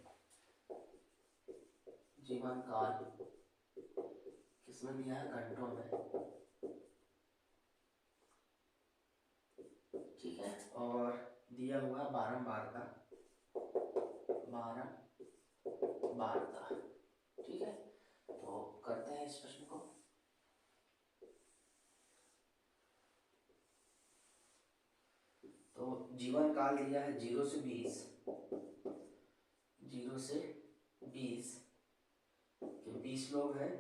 जीवन काल किसमें दिया है, घंटों में। ठीक है, और दिया हुआ बारंबारता। ठीक है, तो करते हैं इस प्रश्न को। तो जीवन काल दिया है 0 से 20 के 20 लोग हैं,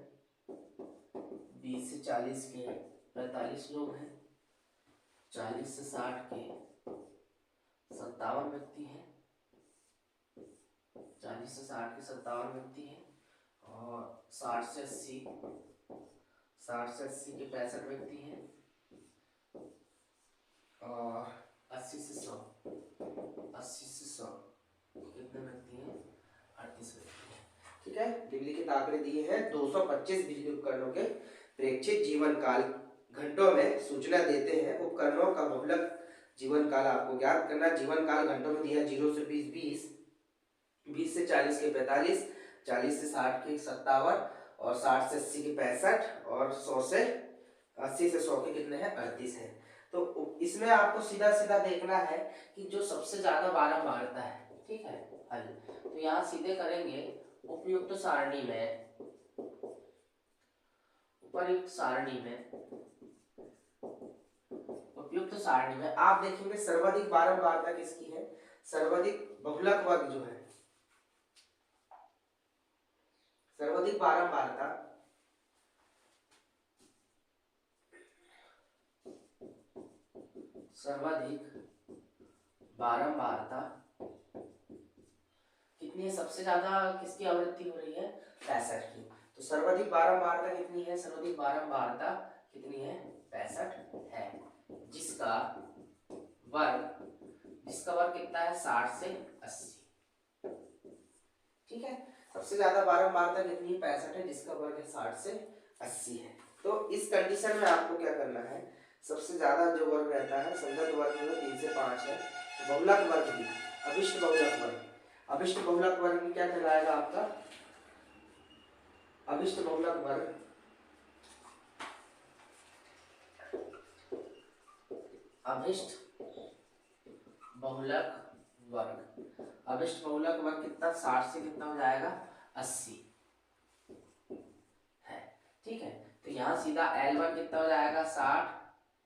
20 से 40 के 45 लोग हैं, 40 से 60 के 57 व्यक्ति हैं, 40 से 60 के 57 व्यक्ति हैं, और 60 से 80 के 65 व्यक्ति हैं, और 80 से 100 कितने व्यक्ति हैं? 38 व्यक्ति हैं। ठीक है, निम्नलिखित आंकड़े दिए हैं 225 बिजली उपकरणों के प्रेक्षित जीवन काल घंटों में सूचना देते हैं। उपकरणों का बहुलक जीवन काल आपको ज्ञात करना। जीवन काल घंटों में दिया 0 से 20 20 से 40 के 45, 40 से 60 के 57, और 60 से 80 के 65, और 80 से 100 के कितने हैं? 38 हैं। तो इसमें आपको सीधा सीधा देखना है कि जो सबसे ज्यादा बारंबारता है, ठीक है, हल तो यहाँ सीधे करेंगे। उपयुक्त सारणी में उपयुक्त सारणी में आप देखेंगे सर्वाधिक बारंबारता किसकी है? सर्वाधिक बहुलक वर्ग जो है, सर्वाधिक बारंबारता कितनी है? सबसे ज्यादा किसकी आवृत्ति हो रही है? 65 की। तो सर्वाधिक बारंबारता कितनी है? सर्वाधिक बारंबारता कितनी है? 65 है, जिसका वर्ग कितना है? 60 से 80। ठीक है, सबसे ज्यादा बारंबारता कितनी है? 65 है, जिसका वर्ग है 60 से 80 है। तो इस कंडीशन में आपको क्या करना है? सबसे ज्यादा जो वर्ग रहता है, संगत वर्ग जो 3 से 5 है, तो बहुलक वर्ग भी, अभिष्ट बहुलक वर्ग में क्या कहलाएगा आपका? अभिष्ट बहुलक वर्ग कितना? 60 से कितना हो जाएगा? 80 है। ठीक है, तो यहाँ सीधा L1 कितना हो जाएगा? 60,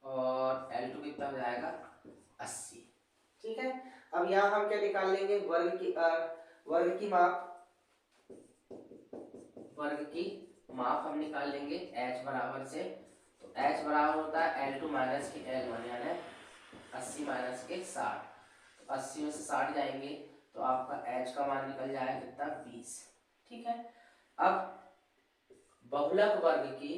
और L2 कितना हो जाएगा? 80। ठीक है, अब यहाँ हम क्या निकाल लेंगे? वर्ग की माप हम निकाल लेंगे H बराबर से। तो H बराबर होता है L2 माइनस के L1, यानी 80 माइनस के 60। तो 80 में से 60 जाएंगे तो आपका H का मान निकल जाएगा कितना? 20। ठीक है, अब बहुलक वर्ग की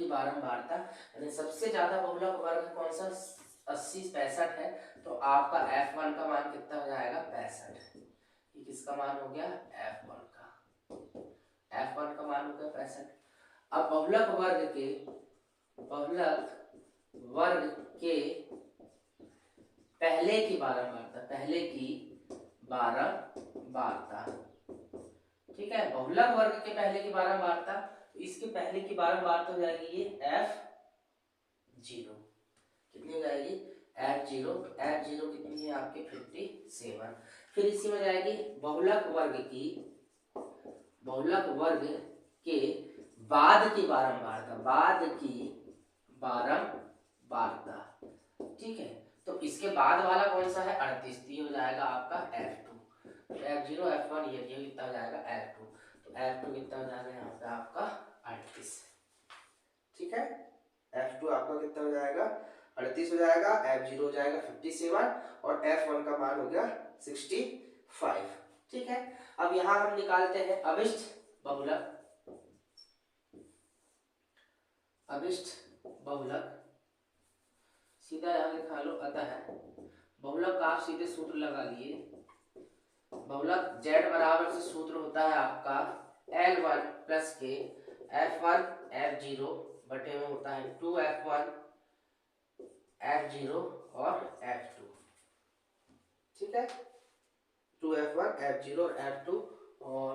बारंबारता यानी सबसे ज्यादा बहुलक वर्ग कौन सा? 80 65 है, तो आपका F1 का मान कितना हो जाएगा? 65। ये किसका मान हो गया? F1 का मान हो गया 65। अब बहुलक वर्ग के पहले की बारंबारता, ठीक है, बहुलक वर्ग के पहले की बारंबारता, तो इसके पहले की बारंबारता हो जाएगी ये F0। कितनी हो जाएगी? F0 कितनी है आपके? 57। फिर इसी में जाएगी बहुलक वर्ग के बाद की बारंबारता, ठीक है, तो इसके बाद वाला कौन सा है? 38। तो ये हो जाएगा आपका F2। तो F0 F1 ये कितना हो जाएगा? F2। तो F2 कितना हो जाएगा यहाँ पे आपका? 38। ठीक है, F2 आपका कितना हो जाएगा? 38 हो जाएगा। F0 हो जाएगा 57, और F1 का मान हो गया 65। ठीक है, अब यहाँ हम निकालते हैं अभिष्ट बहुलक। सीधा यहाँ लिखा लो। अतः बहुलक का आप सीधे सूत्र लगा लिए। बहुलक Z बराबर से सूत्र होता है आपका L1 प्लस के F1 F0 बटे में होता है 2F1 F0 और F2। ठीक है, 2F1 F0 और F2, और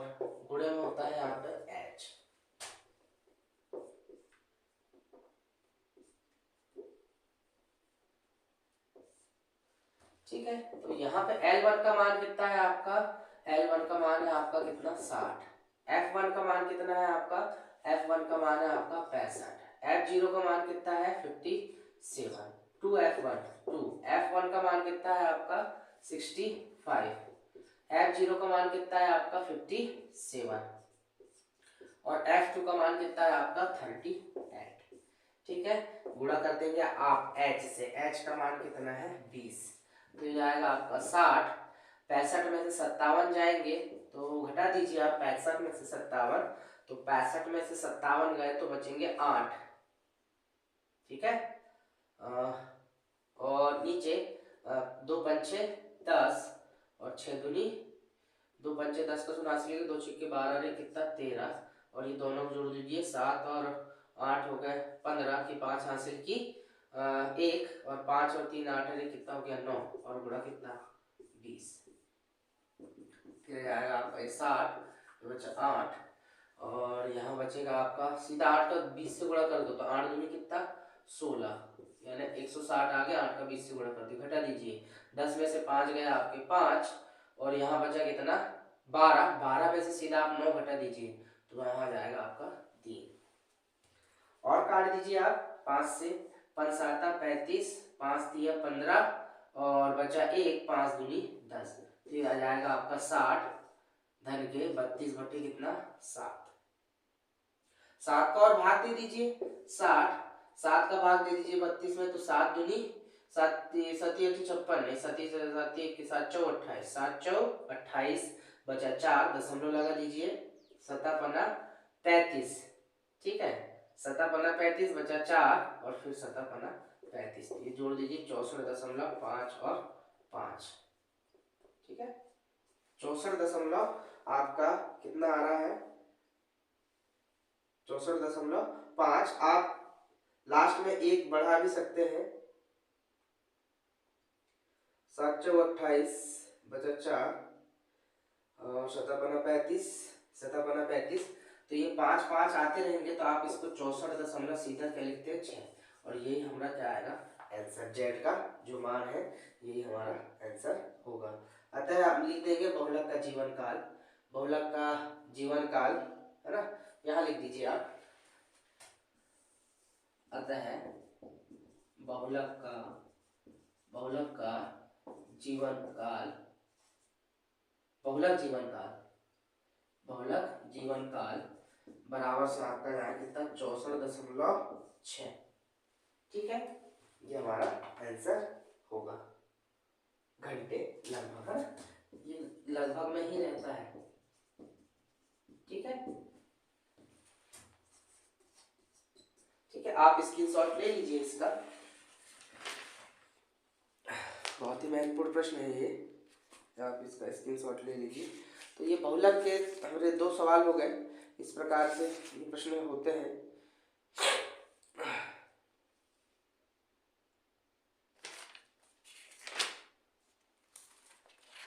गुणे में होता है यहाँ पे H। ठीक है, तो यहाँ पे L1 का मान कितना है आपका? L1 का मान है आपका कितना? 60। F1 का मान कितना है आपका? F1 का मान है आपका 65। F0 का मान कितना है? 57। 2F1 2। F1 का मान कितना है आपका? 65। F0 का मान कितना है आपका? 57, और F2 का मान कितना है आपका? 38। ठीक है, गुणा कर देंगे आप h से, h का मान कितना है 20, तो ये जाएगा आपका 60। 65 में से 57 जाएंगे तो घटा दीजिए आप 65 में से 57, तो 65 में से 57 गए तो बचेंगे 8। ठीक है, और नीचे 2 पंचे 10 और 6 दूनी 2 पंचे 10 का 87, 2 छक्के 12 रे कितना 13, और ये दोनों को जोड़ दीजिए 7 और 8 हो गए 15 की 5 हासिल की 1 और 5 और 3 8 रे कितना हो गया 9 और गुणा कितना 20, फिर आएगा आपका 60 बचा 8, और यहाँ बचेगा आपका सीधा 8 का 20 से गुणा कर दो तो 8 दूनी कितना 16, यानी 160 आ गया, 8 का 20 से गुणा कर दिया, घटा दीजिए 10 में से 5 गए आपके 5, और यहाँ बचा कितना 12, 12 में से सीधा आप 9 घटा दीजिए तो यहाँ जाएगा आपका 3, और काट दीजिए आप 5 से, 5 7 35, 5 3 15 और बचा 1, 5 दूनी 10, तो ये आ जाएगा आपका 60 धन के 32 बटे कितना 7। 7 का और भाग दे दीजिए 60, 7 का भाग दे दीजिए 32 में तो 7 दूनी 7 7 56 नहीं 7 7 7 4 28, 7 4 28 बचा 4, दशमलव लगा दीजिए 7 पन्ना 35, ठीक है 7 पन्ना 35 बचा 4 और फिर 7 पन्ना 35, ये जोड़ दीजिए 64.5 और 5, ठीक है 64 आपका कितना आ रहा है 64.5, आप लास्ट में एक बढ़ा भी सकते हैं, 7 4 28 बचा 4 और 7 पन्ना 35, 7 पन्ना 35, तो ये 5 5 आते रहेंगे तो आप इसको 64 सीधा क्या लिखते हैं 6, और यही हमारा क्या आएगा आंसर, जेड का जो मान है यही हमारा आंसर होगा। अतः आप लिख देंगे बहुलक का जीवन काल, बहुलक का जीवन काल है ना, यहाँ लिख दीजिए आप, अतः बहुलक का जीवन काल, बहुलक जीवन काल बराबर से आपका यहाँ कितना 64.6, ठीक है ये हमारा आंसर होगा। घंटे लगभग है, ये लगभग में ही रहता है, ठीक है ठीक है, आप स्क्रीनशॉट ले लीजिए इसका, बहुत ही महत्वपूर्ण प्रश्न है ये, आप इसका स्क्रीनशॉट ले लीजिए। तो ये बहुलक के हमारे 2 सवाल हो गए, इस प्रकार से ये प्रश्न होते हैं।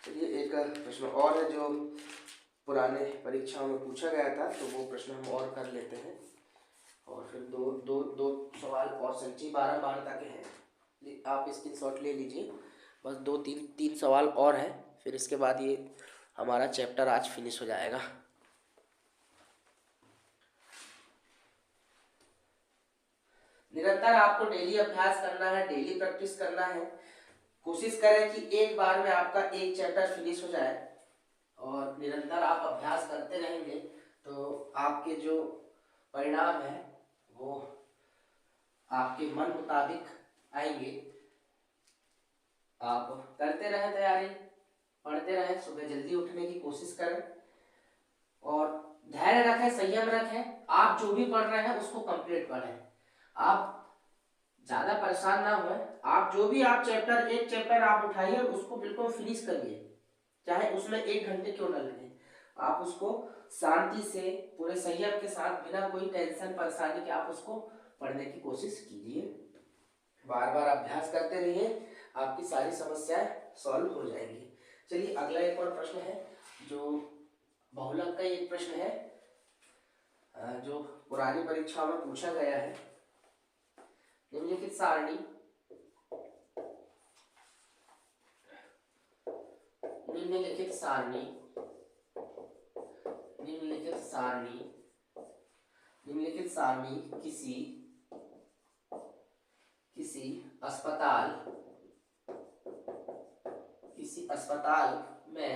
चलिए एक प्रश्न और है जो पुराने परीक्षाओं में पूछा गया था, तो वो प्रश्न हम और कर लेते हैं, और फिर दो सवाल और संचय 12 के हैं, आप स्क्रीनशॉट ले लीजिए, बस 2 3 सवाल और हैं, फिर इसके बाद ये हमारा चैप्टर आज फिनिश हो जाएगा। निरंतर आपको डेली अभ्यास करना है, डेली प्रैक्टिस करना है, कोशिश करें कि एक बार में आपका एक चैप्टर फिनिश हो जाए, और निरंतर आप अभ्यास करते रहेंगे तो आपके जो परिणाम है वो आपके मन मुताबिक आएंगे। आप करते रहें तैयारी, पढ़ते रहें, सुबह जल्दी उठने की कोशिश करें, और धैर्य रखें, संयम रखें, आप जो भी पढ़ रहे हैं उसको कंप्लीट पढ़ें, आप ज्यादा परेशान ना हुए, आप जो भी आप एक चैप्टर आप उठाइए उसको बिल्कुल फिनिश करिए, चाहे उसमें 1 घंटे क्यों न लगे, आप उसको शांति से पूरे संयम के साथ बिना कोई टेंशन परेशानी के आप उसको पढ़ने की कोशिश कीजिए, बार बार अभ्यास करते रहिए, आपकी सारी समस्याएं सॉल्व हो जाएंगी। चलिए अगला एक और प्रश्न है, जो बहुलक का एक प्रश्न है जो पुरानी परीक्षा में पूछा गया है। निम्नलिखित सारणी किसी अस्पताल में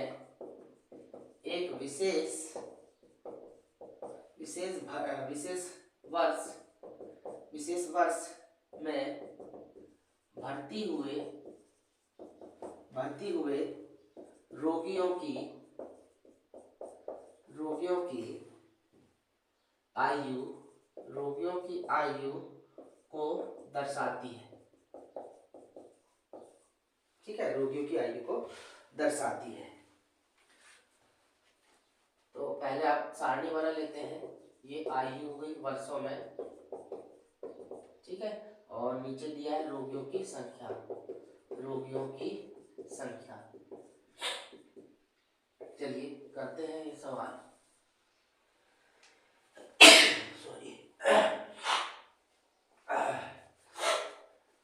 एक विशेष विशेष वर्ष में भर्ती हुए रोगियों की आयु को दर्शाती है। ठीक है, रोगियों की आयु को दर्शाती है। तो पहले आप सारणी बना लेते हैं, ये आयु हुई वर्षों में, ठीक है, और नीचे दिया है रोगियों की संख्या। चलिए करते हैं ये सवाल। सॉरी,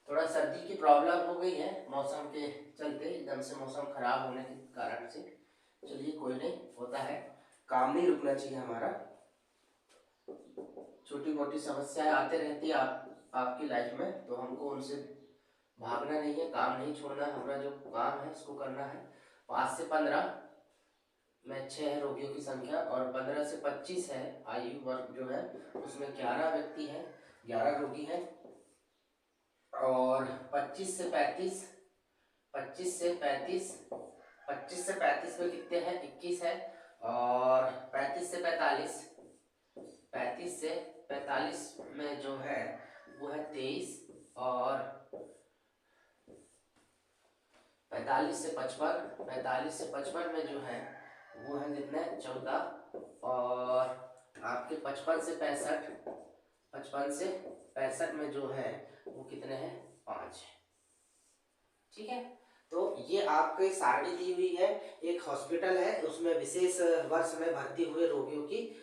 थोड़ा सर्दी की प्रॉब्लम हो गई है मौसम के चलते, एकदम से मौसम खराब होने के कारण से। चलिए कोई नहीं, होता है, काम नहीं रुकना चाहिए हमारा। छोटी मोटी समस्याएं आते रहती है आपकी लाइफ में, तो हमको उनसे भागना नहीं है, काम नहीं छोड़ना, हमारा जो काम है उसको करना है। 5 से 15 में 6 है रोगियों की संख्या, और 15 से 25 है आयु वर्ग जो है, उसमें 11 व्यक्ति हैं, 11 रोगी हैं। और 25 से 35 में कितने हैं? 21 है। और 35 से 45 में जो है वो है 23, और 45 से 55 में जो है वो है कितने? 14। और आपके 55 से 65 में जो है वो कितने हैं? 5। ठीक है, तो ये आपके सारणी दी हुई है। एक हॉस्पिटल है, उसमें विशेष वर्ष में भर्ती हुए रोगियों की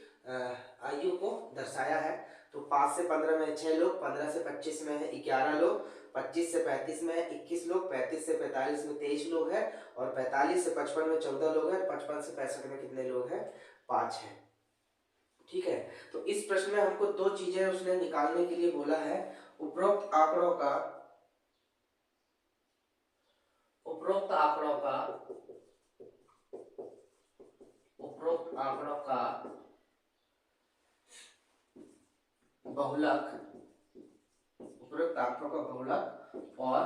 आयु को दर्शाया है। तो 5 से 15 में 6 लोग, 15 से 25 में है 11 लोग, 25 से 35 में है 21 लोग, 35 से 45 में 23 लोग हैं, और 45 से 55 में 14 लोग हैं, 55 से 65 में कितने लोग हैं? 5 हैं। ठीक है, तो इस प्रश्न में हमको 2 चीजें उसने निकालने के लिए बोला है। उपरोक्त आंकड़ों का बहुलक और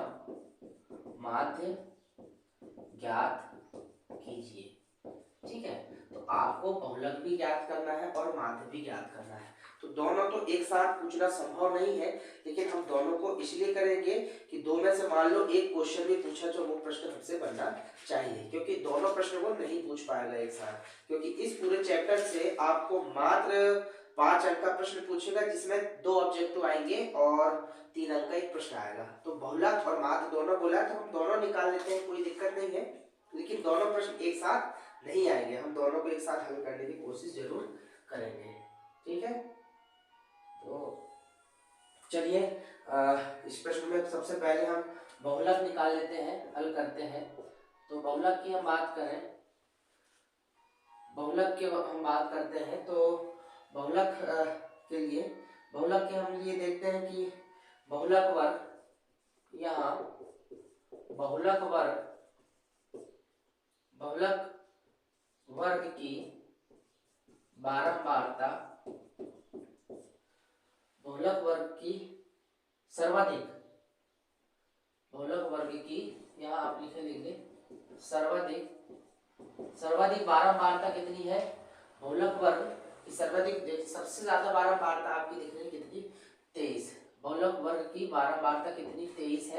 माध्य ज्ञात कीजिए। ठीक है, तो आपको बहुलक भी ज्ञात करना है और माध्य भी ज्ञात करना है। तो दोनों तो एक साथ पूछना संभव नहीं है, लेकिन हम दोनों को इसलिए करेंगे कि दो में से मान लो एक क्वेश्चन भी पूछा जो मुख्य प्रश्न हमसे बनना चाहिए, क्योंकि दोनों प्रश्नों को नहीं पूछ पाएगा एक साथ, क्योंकि इस पूरे चैप्टर से आपको मात्र 5 अंक का प्रश्न पूछेगा, जिसमें 2 ऑब्जेक्टिव आएंगे और 3 अंक का एक प्रश्न आएगा। तो बहुलक और माध्य दोनों बोला है, तो हम दोनों निकाल लेते हैं, कोई दिक्कत नहीं है, लेकिन दोनों प्रश्न एक साथ नहीं आएंगे, हम दोनों को एक साथ हल करने की कोशिश जरूर करेंगे। ठीक है, तो चलिए इस प्रश्न में सबसे पहले हम बहुलक निकाल लेते हैं, हल करते हैं। तो बहुलक की हम बात करें, बहुलक की हम बात करते हैं, तो बहुलक के हम लिए देखते हैं कि बहुलक वर्ग, यहाँ बहुलक वर्ग की बारंबारता, बहुलक वर्ग की सर्वाधिक, बहुलक वर्ग की, यहाँ आप लिख लेंगे सर्वाधिक बारंबारता कितनी है? बहुलक वर्ग की सर्वाधिक, सबसे ज्यादा बारंबारता आपकी दिख रही कितनी? 23। बहुलक वर्ग की बारंबारता कितनी? 23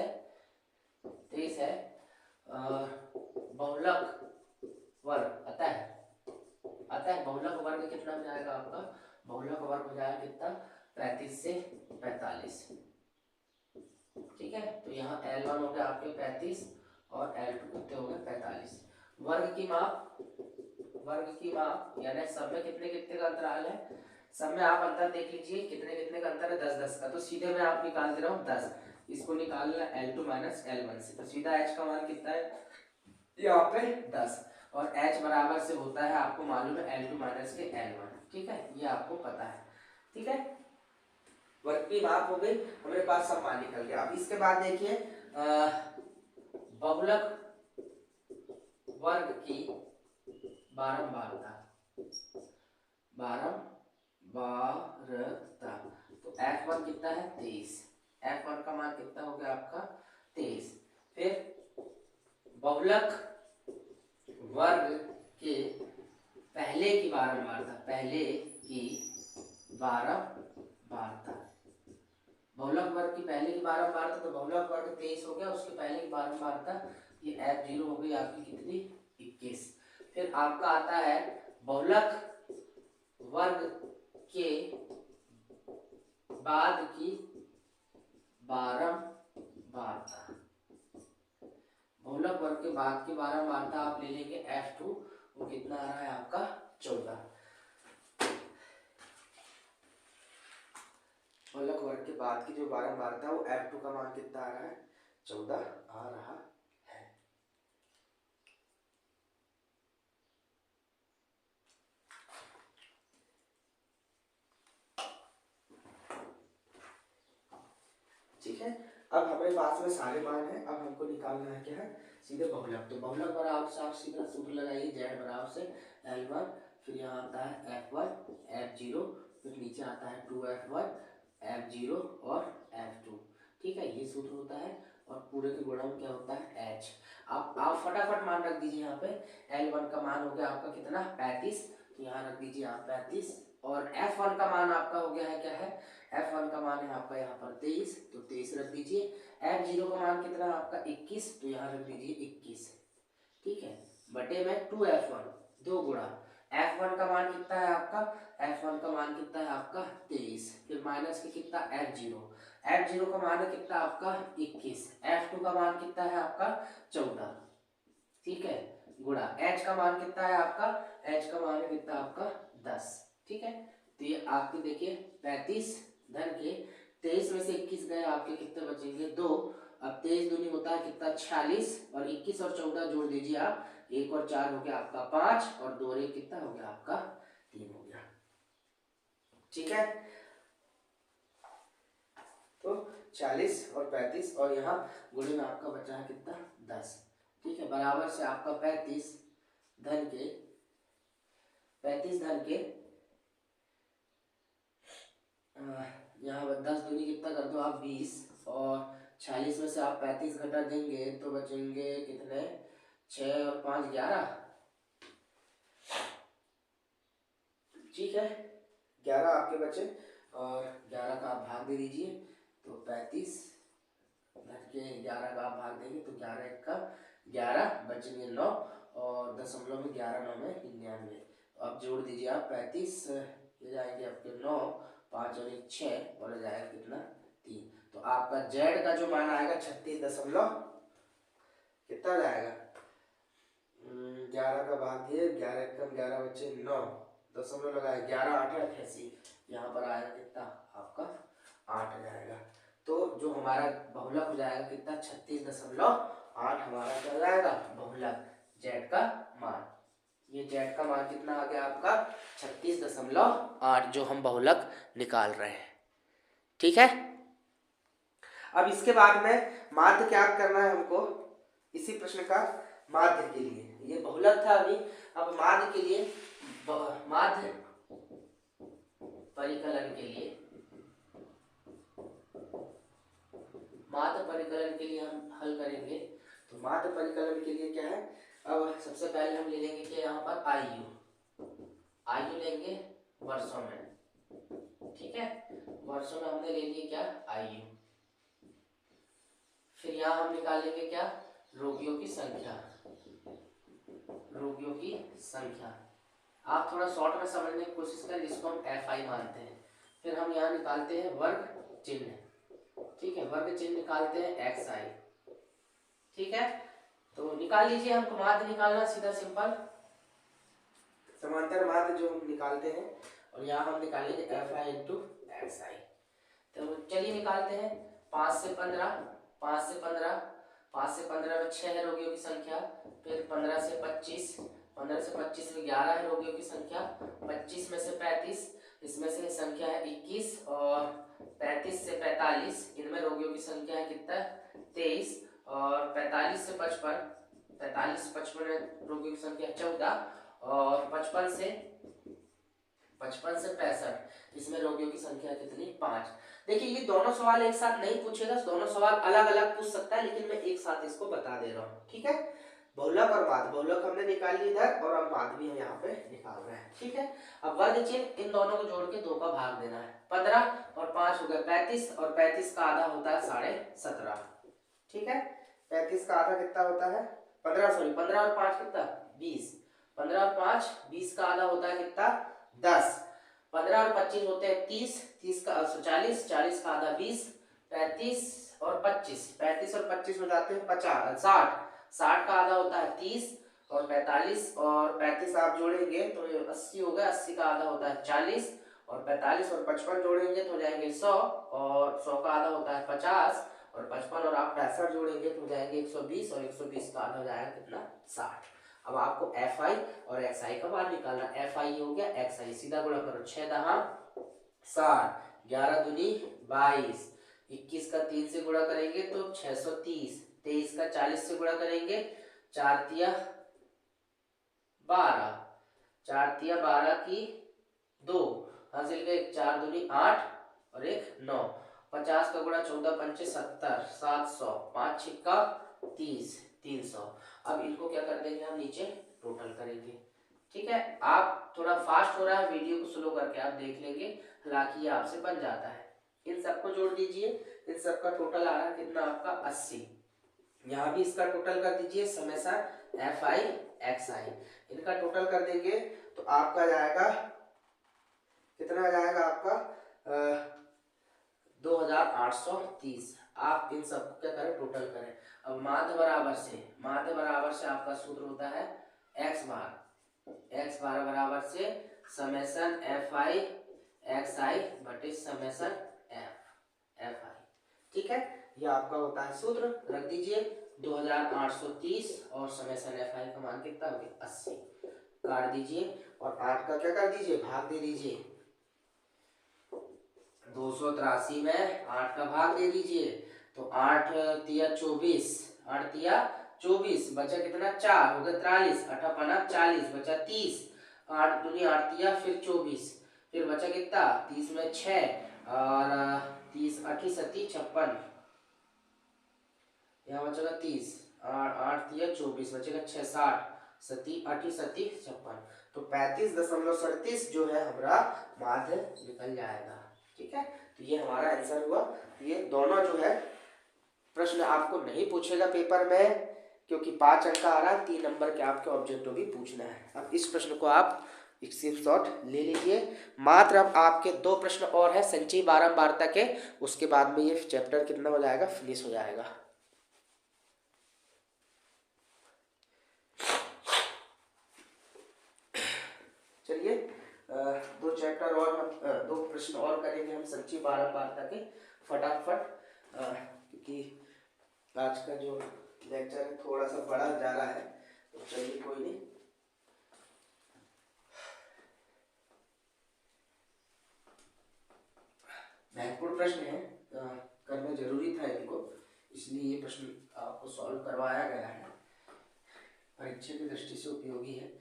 है। बहुलक वर्ग अतः बहुलक वर्ग कितना हो जाएगा आपका? बहुलक वर्ग हो जाएगा कितना? 35 से 45। ठीक है, तो यहाँ L1 हो गया आपके 35 और L2 कितने हो गए? 45। वर्ग की माप यानी सब में कितने कितने का अंतराल है? सब में आप अंतर देख लीजिए, कितने कितने का अंतर है? 10-10 का। तो सीधे मैं आप निकाल दे रहा हूँ 10, इसको निकालना L2 माइनस L1 से, तो सीधा H का मान कितना है यहाँ पे? 10। और H बराबर से होता है, आपको मालूम है, L2 माइनस के L1। ठीक है, ये आपको पता है। ठीक है, वर्ग की माप हो गई, हमारे पास सब मान निकल गया। अब इसके बाद देखिए बहुलक वर्ग की बारंबारता, तो F1 कितना है 23, F1 का मान कितना हो गया आपका 23। फिर बहुलक वर्ग के पहले की बारंबारता, पहले की बारंबारता, बहुलक वर्ग की पहले की बारंबारता, तो बहुलक वर्ग 23 हो गया, उसके पहले की बारंबारता ये F0 हो गई आपकी कितनी 21। फिर आपका आता है बहुलक वर्ग के बाद की बारंबारता, बहुलक वर्ग के बाद की बारंबारता आप ले लेंगे F2, वो कितना आ रहा है आपका 14। बहुलक वर्ग के बाद की जो बारंबारता वो F2 का मान कितना आ रहा है 14 आ रहा है। ठीक है, अब हमारे पास में सारे मान है, अब हमको निकालना है क्या है सीधे बहुलक। तो बहुलक बराबर से आप सीधा सूत्र लगाइए, Z बराबर से L1, फिर यहाँ आता है F1 F0, फिर नीचे आता है 2F1 F0 और F2। ठीक है, ये सूत्र होता है, और पूरे के गुणा में क्या होता है H। आप फटाफट मान रख दीजिए, यहाँ पे L1 का मान हो गया आपका कितना 35, तो यहाँ रख दीजिए आप 35, और F1 का मान आपका हो गया है क्या है, F1 का मान है आपका यहाँ पर 23, तो 23 रख दीजिए। F0 का मान कितना आपका 21, तो यहाँ रख दीजिए 21। ठीक है, बटे में 2F1, 2 गुणा F1 का मान कितना है आपका, F1 का मान कितना है आपका 23, फिर माइनस के कितना F0, F0 का मान है कितना आपका 21, F2 का मान कितना है आपका 14। ठीक है, गुणा H का मान कितना है आपका, H का मान है कितना आपका 10। ठीक है, तो ये आपके देखिए 35 धन के 23 में से 21 गए, आपके कितने बचेंगे 2। अब 23 दूनी होता है कितना 46, और 21 और 14 जोड़ दीजिए आप, 1 और 4 हो गया आपका 5, और 2 और 1 कितना हो गया आपका 3 हो गया। ठीक है, तो 40 और 35, और यहाँ गुणे में आपका बचा है कितना 10। ठीक है, बराबर से आपका 35 धन के यहाँ 10 दूनी कितना कर दो आप 20, और 46 में से आप 35 घटा देंगे तो बचेंगे कितने 6 और 5 11। ठीक है, 11 आपके बचे, और 11 का आप भाग दे दीजिए, तो 35 घट के 11 का आप भाग देंगे तो 11 1 का 11, बचेंगे 9, और दशमलव में 11 9 में 99। तो अब जोड़ दीजिए आप 35, ये जाएंगे आपके 9, 5 और 1 6, और जाएगा कितना 3। तो आपका Z का जो मान आएगा 36 दशमलव कितना जाएगा 11 का भाग दिए, 11 1 कम 11 बच्चे 9, दशमलव लगाए 11 8 88, यहाँ पर आएगा कितना आपका 8 जाएगा। तो जो हमारा बहुलक हो जाएगा कितना 36.8 हमारा क्या जाएगा बहुलक Z का मान। ये Z का मान कितना आ गया आपका 36.8, जो हम बहुलक निकाल रहे हैं। ठीक है, अब इसके बाद में माध्य क्या करना है हमको, इसी प्रश्न का माध्य के लिए, ये बहुलक था अभी, अब माध्य के लिए, माध्य परिकलन के लिए, माध्य परिकलन के लिए हम हल करेंगे। तो माध्य परिकलन के लिए क्या है, अब सबसे पहले हम ले लेंगे कि यहाँ पर आयु लेंगे वर्षों में। ठीक है, वर्षों में हमने ले लिए क्या आयु, फिर यहाँ हम निकालेंगे क्या रोगियों की संख्या, रोगियों की संख्या। आप थोड़ा शॉर्ट में समझने की कोशिश करें, जिसको हम FI मानते हैं। फिर हम यहाँ निकालते हैं वर्ग चिन्ह। ठीक है, वर्ग चिन्ह निकालते हैं XI। ठीक है, तो निकाल लीजिए, हमको माध्य निकालना सीधा सिंपल समांतर माध्य जो हम निकालते हैं, और यहाँ हम निकालेंगे FI इंटू XI। तो चलिए निकालते हैं, 5 से 15, 5 से 15, 5 से 15 में 6 है रोगियों की संख्या, फिर 15 से 25, 15 से 25 में 11 है रोगियों की संख्या, 25 में से 35, इसमें से संख्या है 21, और 35 से 45, इनमें रोगियों की संख्या है कितना 23, और 45 से 55, 45 55 में रोगियों की संख्या 14, और 55 से 55 से 65, इसमें रोगियों की संख्या कितनी? 5। देखिए ये दोनों सवाल एक साथ नहीं पूछेगा, दोनों सवाल अलग अलग पूछ सकता है, लेकिन मैं एक साथ इसको बता दे रहा हूँ। ठीक है, बहुलक और माध्य, बहुलक हमने निकाल ली इधर और अब माध्य भी हम यहाँ पे निकाल रहे हैं। ठीक है, अब वर्ग चिन्ह इन दोनों को जोड़ के 2 का भाग देना है। 15 और 5 हो गया 35, और 35 का आधा होता है 17.5। ठीक है, 35 का आधा कितना होता है? 15 और 5 कितना? 20। 15 और 5 20 का आधा होता है कितना? 10। 15 और 25 होते हैं 30, 30 का 40, 40 का आधा 20, 35 और 25, 35 और 25 हो जाते हैं 50, 60, 60 का आधा होता है 30, और 45 और 35 आप जोड़ेंगे तो 80 हो गया, 80 का आधा होता है 40, और 45 और 55 जोड़ेंगे तो हो जाएंगे 100, और 100 का आधा होता है 50, और 55 और आप 65 जोड़ेंगे तो हो जाएंगे 120, और 120 का आधा हो जाएगा कितना? 60। अब आपको एफ आई और एक्स आई का मान निकालना। एफ आई हो गया, एक्स आई सीधा गुणा करो, 6 दहा 60, 11 दूनी 22, 21 का 3 से गुणा करेंगे तो 630, 23 का 40 से गुणा करेंगे 4 तिया 12, 4 तिया 12 की 2 हासिल के 4 दूनी 8 और 1 9, 50 का गुणा 14 पंचे 70, 700, 5 छिक्का 30, 300। अब इनको क्या कर देंगे हम नीचे टोटल करेंगे। ठीक है, आप थोड़ा फास्ट हो रहा है, वीडियो को स्लो करके आप देख लेंगे, हालांकि ये आपसे बन जाता है। इन सबको जोड़ दीजिए, इन सबका टोटल आ रहा है कितना आपका? 80। यहाँ भी इसका टोटल कर दीजिए, समेसन एफ आई एक्स आई, इनका टोटल कर देंगे तो आपका जाएगा कितना? आ जाएगा आपका 2830। आप इन सबको क्या करें? टोटल करें। अब माध्य बराबर से आपका सूत्र होता है एक्स बार बराबर से समेसन एफ आई एक्स आई बटे समेसन एफ आई। ठीक है, ये आपका होता है सूत्र, रख दीजिए 2830, और समेसन एफ आई का मान कितना हो गया? 80। काट दीजिए और 8 का क्या कर दीजिए? भाग दे दीजिए। 283 में 8 का भाग दे दीजिए तो 8 तिया 24, 8 तिया 24, बचा कितना? 4 हो गया 43, 8 पना 40, बचा 30, 8 दूनी 8 तिया फिर 24, फिर बचा कितना? 30 में 6 और 30 8 सती 56, यहाँ बचेगा 30, 8 तिया 24, बचेगा 6 60, सती 8 सती 56, तो 35.37 जो है हमारा माध्य निकल जाएगा। ठीक है, तो ये हमारा आंसर हुआ। ये दोनों जो है प्रश्न आपको नहीं पूछेगा पेपर में, क्योंकि 5 अंक का आ रहा है, 3 नंबर के आपके ऑब्जेक्टिव भी पूछना है। अब इस प्रश्न को आप स्क्रीनशॉट ले लीजिए। मात्र अब आपके 2 प्रश्न और है संचयी बारंबारता के, उसके बाद में ये चैप्टर कितना हो जाएगा? फिनिश हो जाएगा। चलिए 2 चैप्टर और हम 2 प्रश्न और करेंगे हम संचयी बारंबारता के फटाफट, क्योंकि आज का जो लेक्चर है थोड़ा सा बड़ा जा रहा है, तो चलिए कोई नहीं। महत्वपूर्ण प्रश्न है, करना जरूरी था इनको, इसलिए ये प्रश्न आपको सॉल्व करवाया गया है, परीक्षा की दृष्टि से उपयोगी है।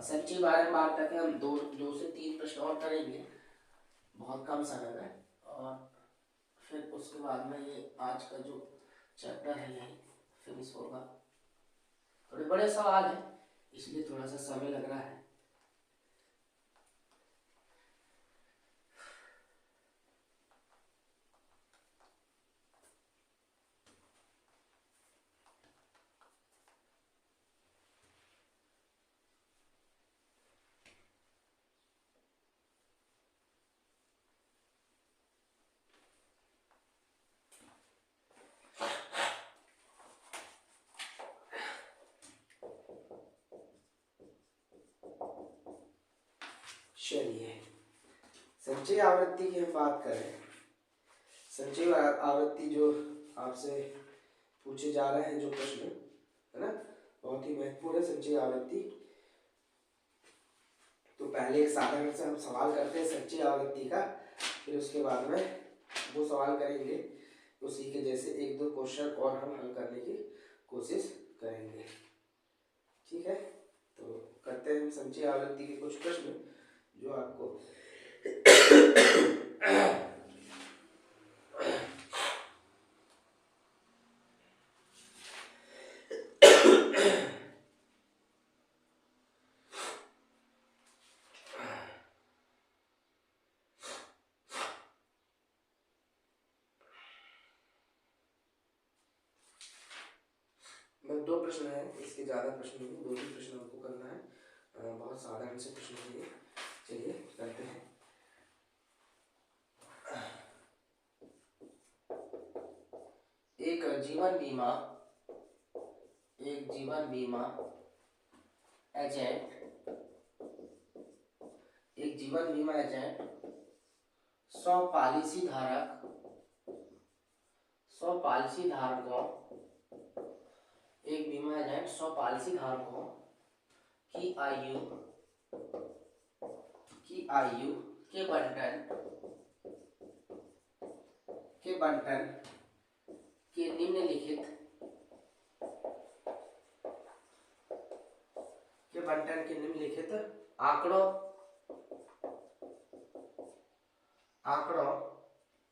संचयी बारंबारता के हम 2 से 3 प्रश्न और करेंगे बहुत कम समय में, और फिर उसके बाद में ये आज का जो चैप्टर है यही फिनिश होगा। थोड़े बड़े सवाल हैं इसलिए थोड़ा सा समय लग रहा है। चलिए संचयी आवृत्ति की हम बात करें। संचयी आवृत्ति जो आपसे पूछे जा रहे हैं जो प्रश्न है ना, बहुत ही महत्वपूर्ण है संचयी आवृत्ति। तो पहले एक साधारण से हम सवाल करते हैं संचयी आवृत्ति का, फिर उसके बाद में वो सवाल करेंगे, उसी के जैसे 1-2 क्वेश्चन और हम हल करने की कोशिश करेंगे। ठीक है, तो करते हैं हम संचयी आवृत्ति के कुछ प्रश्न जो आपको मैं 2 प्रश्न है, इसके ज़्यादा प्रश्न नहीं, 2 ही प्रश्न हमको करना है। बहुत साधारण से प्रश्न है ये। चलिए करते हैं। एक जीवन बीमा एजेंट एक जीवन बीमा एजेंट 100 पॉलिसी धारकों एक बीमा एजेंट 100 पॉलिसी धारकों की आयु के बंटन के निम्नलिखित आंकड़ों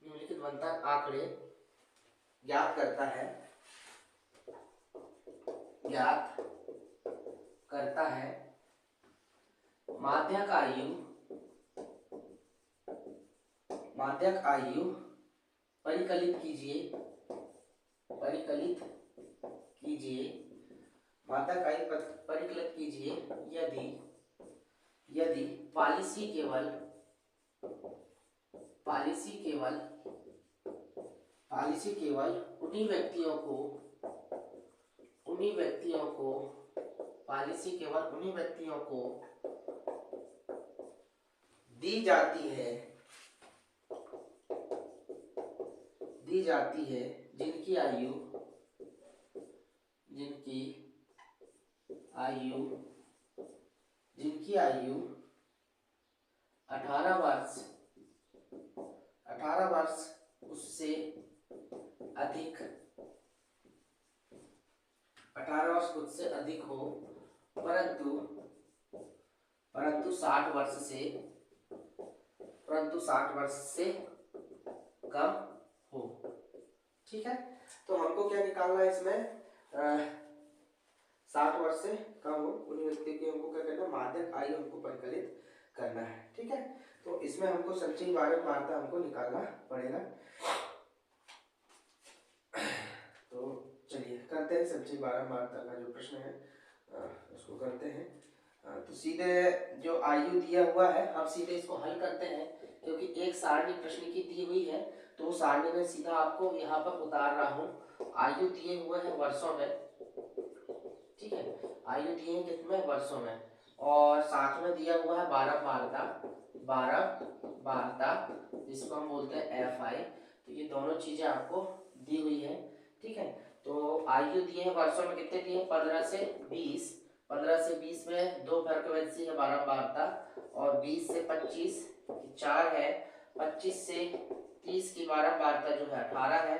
निम्नलिखित बंटन आंकड़े ज्ञात करता है। माध्यक आयु परिकलित कीजिए माध्यक आयु परिकलित कीजिए यदि पॉलिसी केवल उन्हीं व्यक्तियों को दी जाती है जिनकी आयु 18 वर्ष उससे अधिक हो, परंतु 60 वर्ष से कम हो। ठीक है, तो हमको क्या निकालना है इसमें? 60 वर्ष से कम हो उन्हीं व्यक्ति की हमको क्या करना है? माध्यक आयु हमको परिकलित करना है। ठीक है, तो इसमें हमको संचयी बारंबारता हमको निकालना पड़ेगा। तो चलिए करते हैं संचयी बारंबारता का जो प्रश्न है उसको करते हैं। तो सीधे जो आयु दिया हुआ है हम सीधे इसको हल करते हैं, क्योंकि एक सारणी प्रश्न की दी हुई है तो सारणी में सीधा आपको यहाँ पर उतार रहा हूँ। आयु दिए हुए हैं वर्षों में, ठीक है, आयु दिए हैं कितने वर्षों में, और साथ में दिया हुआ है बारंबारता जिसको हम बोलते हैं FI। तो ये दोनों चीजें आपको दी हुई है। ठीक है, तो आयु दिए हैं वर्षों में, कितने दिए? 15 से 20। 15 से 20 में 2 फ्रीक्वेंसी है बारंबारता, और 20 से 25 4 है, 25 से 30 की बारंबारता जो है 18 है,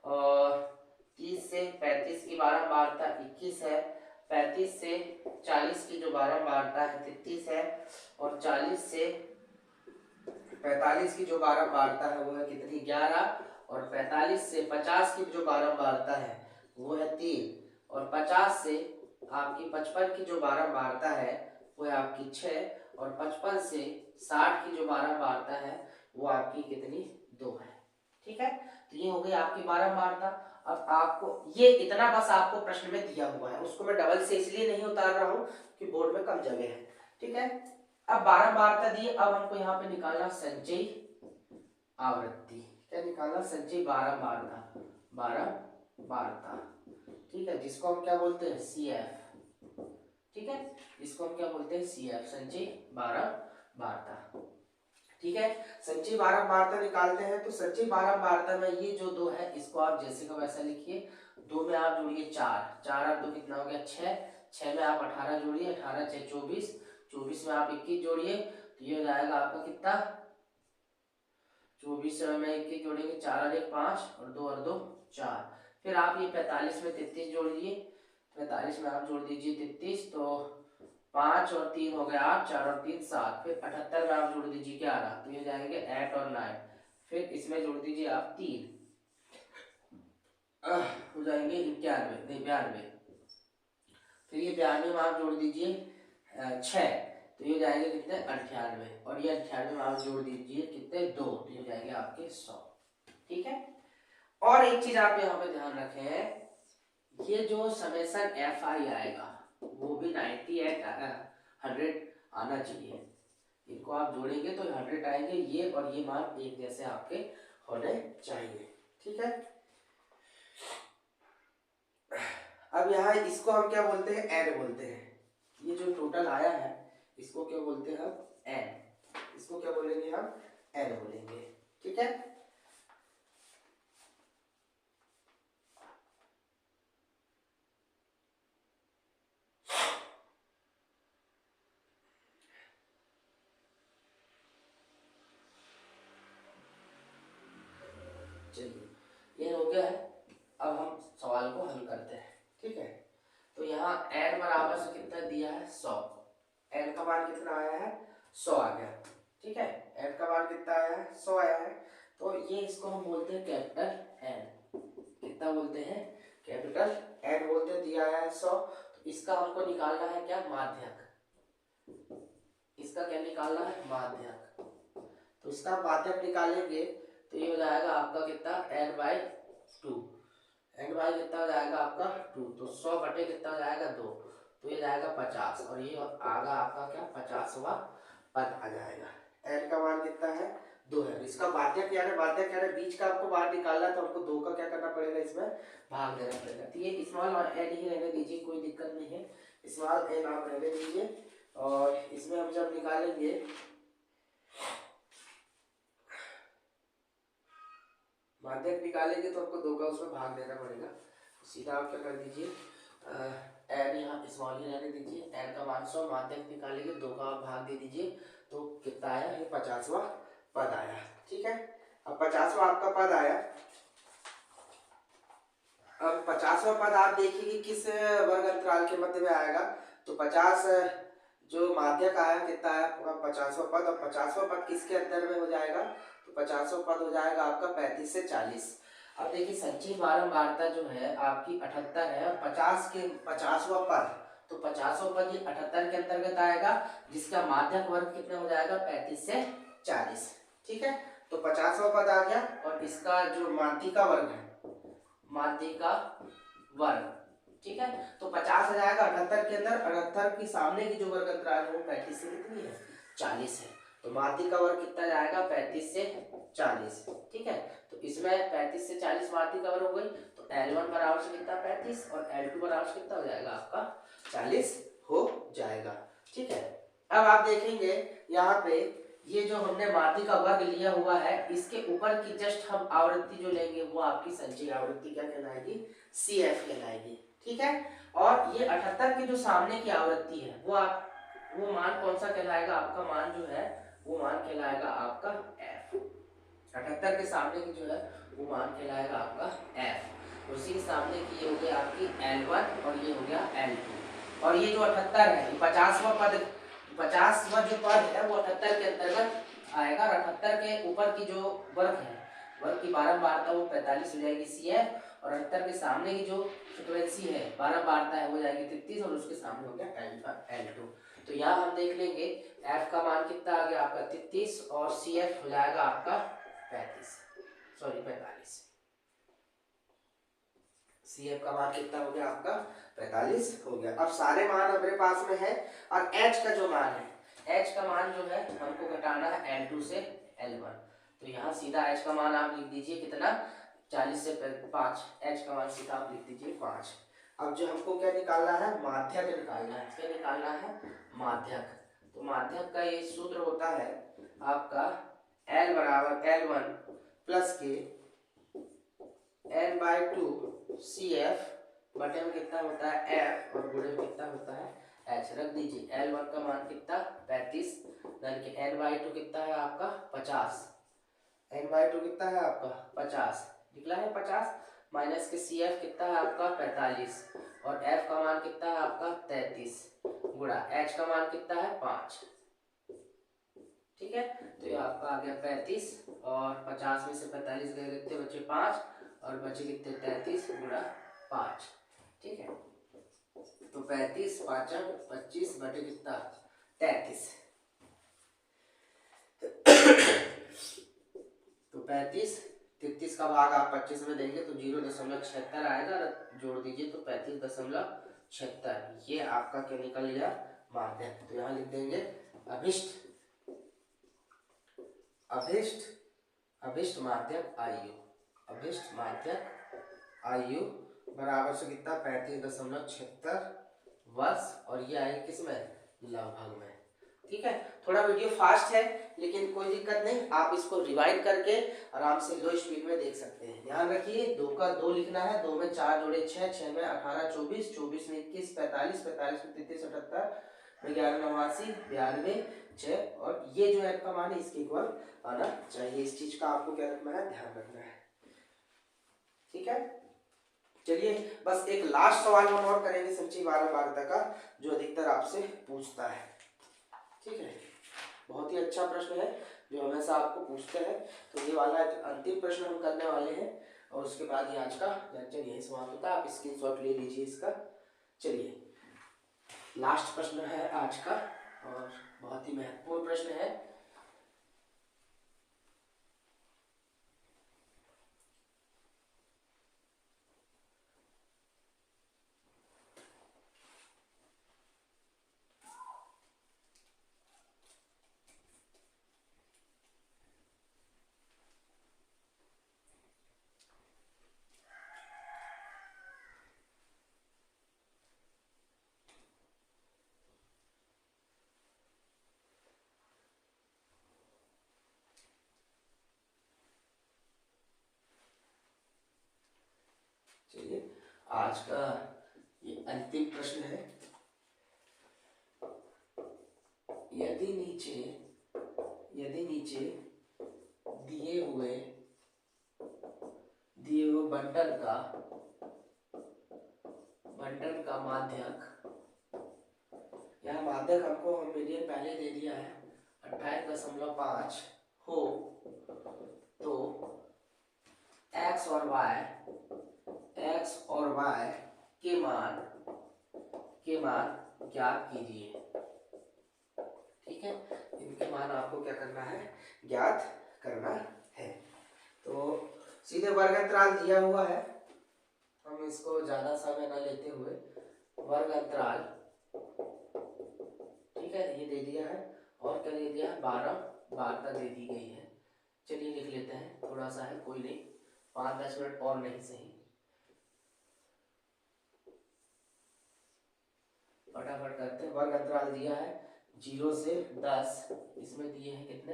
और 30 से 35 की बारंबारता 21 है, 35 से 40 की जो बारंबारता है 33 है, और 40 से 45 की जो बारंबारता है वो है कितनी? 11, और 45 से 50 की जो बारंबारता है वो है 3, और 50 से आपकी 55 की जो बारंबारता है वो है आपकी 6, और 55 से 60 की जो बारंबारता है वो आपकी कितनी? 2 है। ठीक है, तो ये हो गई आपकी बारंबारता। अब आपको ये इतना बस आपको प्रश्न में दिया हुआ है, उसको मैं डबल से इसलिए नहीं उतार रहा हूँ कि बोर्ड में कम जगह है। ठीक है, अब बारंबारता दी, अब हमको यहाँ पे निकालना संचयी आवृत्ति। क्या निकालना? संचयी बारंबारता। ठीक है, जिसको हम क्या बोलते हैं? CF। ठीक है, इसको हम क्या बोलते हैं? CF, संचयी बारंबारता। ठीक है, संचयी बारंबारता निकालते हैं। तो संचयी बारंबारता में ये जो 2 है इसको आप जैसे का वैसा लिखिए। 2 में आप जोड़िए 4 और 2 कितना हो गया? 6 में आप 18 जोड़िए, 18 6 24, 24 में आप 21 जोड़िए, तो ये हो जाएगा आपका कितना? 24 में 21 जोड़ेंगे, 4 और 1 5, और 2 और 2 4। फिर आप ये 45 में 33 जोड़ दिए, 45 में आप जोड़ दीजिए 33, तो 5 और 3 हो गया 8, 4 और 3 7, फिर 78 में आप जोड़ दीजिए 11, तो ये जाएंगे 8 और 9, फिर इसमें जोड़ दीजिए आप 3, हो जाएंगे 91 नहीं 92, फिर ये 92 में आप जोड़ दीजिए 6, तो ये जाएंगे कितने 98, और ये 98 में आप जोड़ दीजिए कितने 2, तो ये जाएंगे आपके 100। ठीक है। और एक चीज आप यहाँ पे ध्यान रखें, ये जो समेसन एफ आई आएगा वो भी 98 100 आना चाहिए। इनको आप जोड़ेंगे तो 100 आएंगे, ये और ये मान एक जैसे आपके होने चाहिए। ठीक है। अब यहाँ इसको हम क्या बोलते हैं, एन बोलते हैं। ये जो टोटल आया है इसको क्या बोलते हैं हम, एन। इसको क्या बोलेंगे हम, एन बोलेंगे। ठीक है। चलिए ये हो गया है। अब हम सवाल को हल करते हैं। ठीक है। तो यहाँ n बराबर से कितना दिया है 100, n का मान कितना आया है 100 आ गया। ठीक है। n का मान कितना आया है 100 आया है, तो ये इसको हम बोलते हैं कैपिटल N। कितना बोलते हैं, कैपिटल N बोलते हैं। दिया है 100, तो इसका हमको निकालना है क्या, माध्यक। इसका क्या निकालना है, माध्यक। तो इसका माध्यक निकालेंगे तो ये हो जाएगा आपका कितना n/2, n कितना हो जाएगा आपका 2, तो 100 बटे कितना हो जाएगा 2, तो ये जाएगा 50, और ये आगा आपका क्या 50वां पद आ जाएगा। n का मान कितना है 2 है। इसका माध्यक क्या है, माध्यक क्या है, बीच का आपको बाहर निकालना है, तो हमको 2 का क्या करना पड़ेगा, इसमें भाग देना पड़ेगा। तो ये स्मॉल और n ही रहने दीजिए, कोई दिक्कत नहीं है, स्मॉल n आप रहने दीजिए। और इसमें हम जब निकालेंगे माध्यक निकालेंगे तो आपको 2 का उसमें भाग देना पड़ेगा। सीधा आप क्या कर दीजिए, एन यहाँ स्मॉल ही रहने दीजिए, एन का मान 100, माध्यक निकालेंगे 2 का आप भाग दे दीजिए, तो कितना आया, ये 50वां पद आया। ठीक है। अब 50वां आपका पद आया। अब 50वां पद आप देखिए कि किस वर्ग अंतराल के मध्य में आएगा, तो 50 जो माध्यक आया कितना आया 50वां पद, और 50वां पद किसके अंदर में हो जाएगा, तो 50वां पद हो जाएगा आपका 35 से 40। अब देखिए संचित बारंबारता जो है आपकी 78 है, और 50 के 50वां पद, तो 50वां पद ये 78 के अंतर्गत आएगा, जिसका माध्यक वर्ग कितना हो जाएगा 35 से 40। ठीक है। तो 50वां पद आ गया, और इसका जो माध्यिका वर्ग है, माध्यिका वर्ग, ठीक है, तो 50 आ जाएगा 78 के अंदर, 78 के सामने की जो वर्ग अंतराल है वो 35 से कितनी है 40 है, तो माध्यिका वर्ग कितना जाएगा 35 से 40। ठीक है। तो इसमें 35 से 40 माध्यिका वर्ग हो गई, तो L1 बराबर से कितना 35, और L2 बराबर से कितना हो जाएगा आपका 40 हो जाएगा। ठीक है। अब आप देखेंगे यहाँ पे ये जो हमने माध्यिका वर्ग लिया हुआ है, इसके ऊपर की जस्ट हम आवृत्ति जो लेंगे वो आपकी संचयी आवृत्ति क्या कहलाएगी, CF कहलाएगी। ठीक है। और ये 78 की जो सामने की आवृत्ति है वो मान कौन सा कहलाएगा, आपका मान जो है वो मान कहलाएगा आपका F। 78 के सामने की जो है वो मान कहलाएगा आपका F। उसी के सामने की ये हो गया आपकी L1, और ये हो गया L2। और ये जो 78 है, 50वां पद, 50वां जो पद है वो 78 के अंतर्गत आएगा, और 78 के ऊपर की जो वर्ग है, वर्ग की बारंबारता वो 45 हो जाएगी CF, और 78 के सामने की जो फ्रीक्वेंसी है बारंबारता है वो जाएगी 33, और उसके सामने हो गया L2। तो यहाँ हम देख लेंगे F का मान कितना आ गया आपका 33, और CF हो जाएगा आपका 45। CF का मान कितना हो गया आपका 45 हो गया। अब सारे मान अपने पास में है, और H का जो मान है, H का मान जो है हमको घटाना है L2 से L1, तो यहाँ सीधा H का मान आप लिख दीजिए कितना 40 से 5, H का मान सीधा आप लिख दीजिए 5। अब जो हमको क्या निकालना है, माध्यक निकालना है। क्या निकालना है, माध्यक। तो माध्यक का ये सूत्र होता है आपका L बराबर L1 प्लस के n/2 CF बटे में कितना होता है F, और गुणे में कितना होता है H। रख दीजिए L1 का मान कितना 35, यानी कि n/2 कितना है आपका 50, n/2 कितना है आपका 50 निकला है 50, माइनस के CF कितना है आपका 45, और f का मान कितना है आपका 33 गुणा h का मान कितना है 5। ठीक है, तो ये आपका आ गया 35 और 50 में से 45 गए कितने बचे 5 और बचे कितने 33 गुणा 5। ठीक है, तो 35 5 25 बटे कितना 33। तो 33 का भाग आप 25 में देंगे तो 0.76 आएगा, जोड़ दीजिए तो 35.76। ये आपका क्या निकल गया माध्यक। तो यहाँ लिख देंगे अभिष्ट अभिष्ट अभिष्ट माध्यक आयु, अभिष्ट माध्यक आयु बराबर से कितना 35.76 वर्ष, और ये आएगी किसमें लगभग में। ठीक है, थोड़ा वीडियो फास्ट है लेकिन कोई दिक्कत नहीं, आप इसको रिवाइंड करके आराम से लो स्पीड में देख सकते हैं। ध्यान रखिए 2 का 2 लिखना है, 2 में 4 जोड़े 6, 6 में 18 24, 24 में 21 45, 45 में 33 78, 11 89 92 6, और ये जो है का मान है इसके इक्वल आना चाहिए। इस चीज का आपको क्या रखना है, ध्यान रखना है। ठीक है, चलिए बस एक लास्ट सवाल हम और करेंगे संचय 12 मार्क का, जो अधिकतर आपसे पूछता है। ठीक है, बहुत ही अच्छा प्रश्न है जो हमेशा आपको पूछते हैं। तो ये वाला अंतिम प्रश्न हम करने वाले हैं और उसके बाद ये आज का लेक्चर यही समाप्त होता है। आप स्क्रीनशॉट ले लीजिए इसका। चलिए लास्ट प्रश्न है आज का और बहुत ही महत्वपूर्ण प्रश्न है। चलिए आज का ये अंतिम प्रश्न है। यदि नीचे दिए हुए बंटन का माध्यक, यहाँ माध्यक हमको हम मीडियन पहले दे दिया है 28.5 हो तो x और y के मान ज्ञात कीजिए। ठीक है, इनके मान आपको क्या करना है, ज्ञात करना है। तो सीधे वर्ग अंतराल दिया हुआ है, हम इसको ज्यादा समय न लेते हुए वर्ग अंतराल, ठीक है, ये दे दिया है और क्या दे दिया है 12 वार्ता दे दी गई है। चलिए लिख लेते हैं, थोड़ा सा है कोई नहीं, 5-10 मिनट और नहीं सही, फटाफट करते हैं। वर्ग अंतराल दिया है 0 से 10, इसमें दिए हैं कितने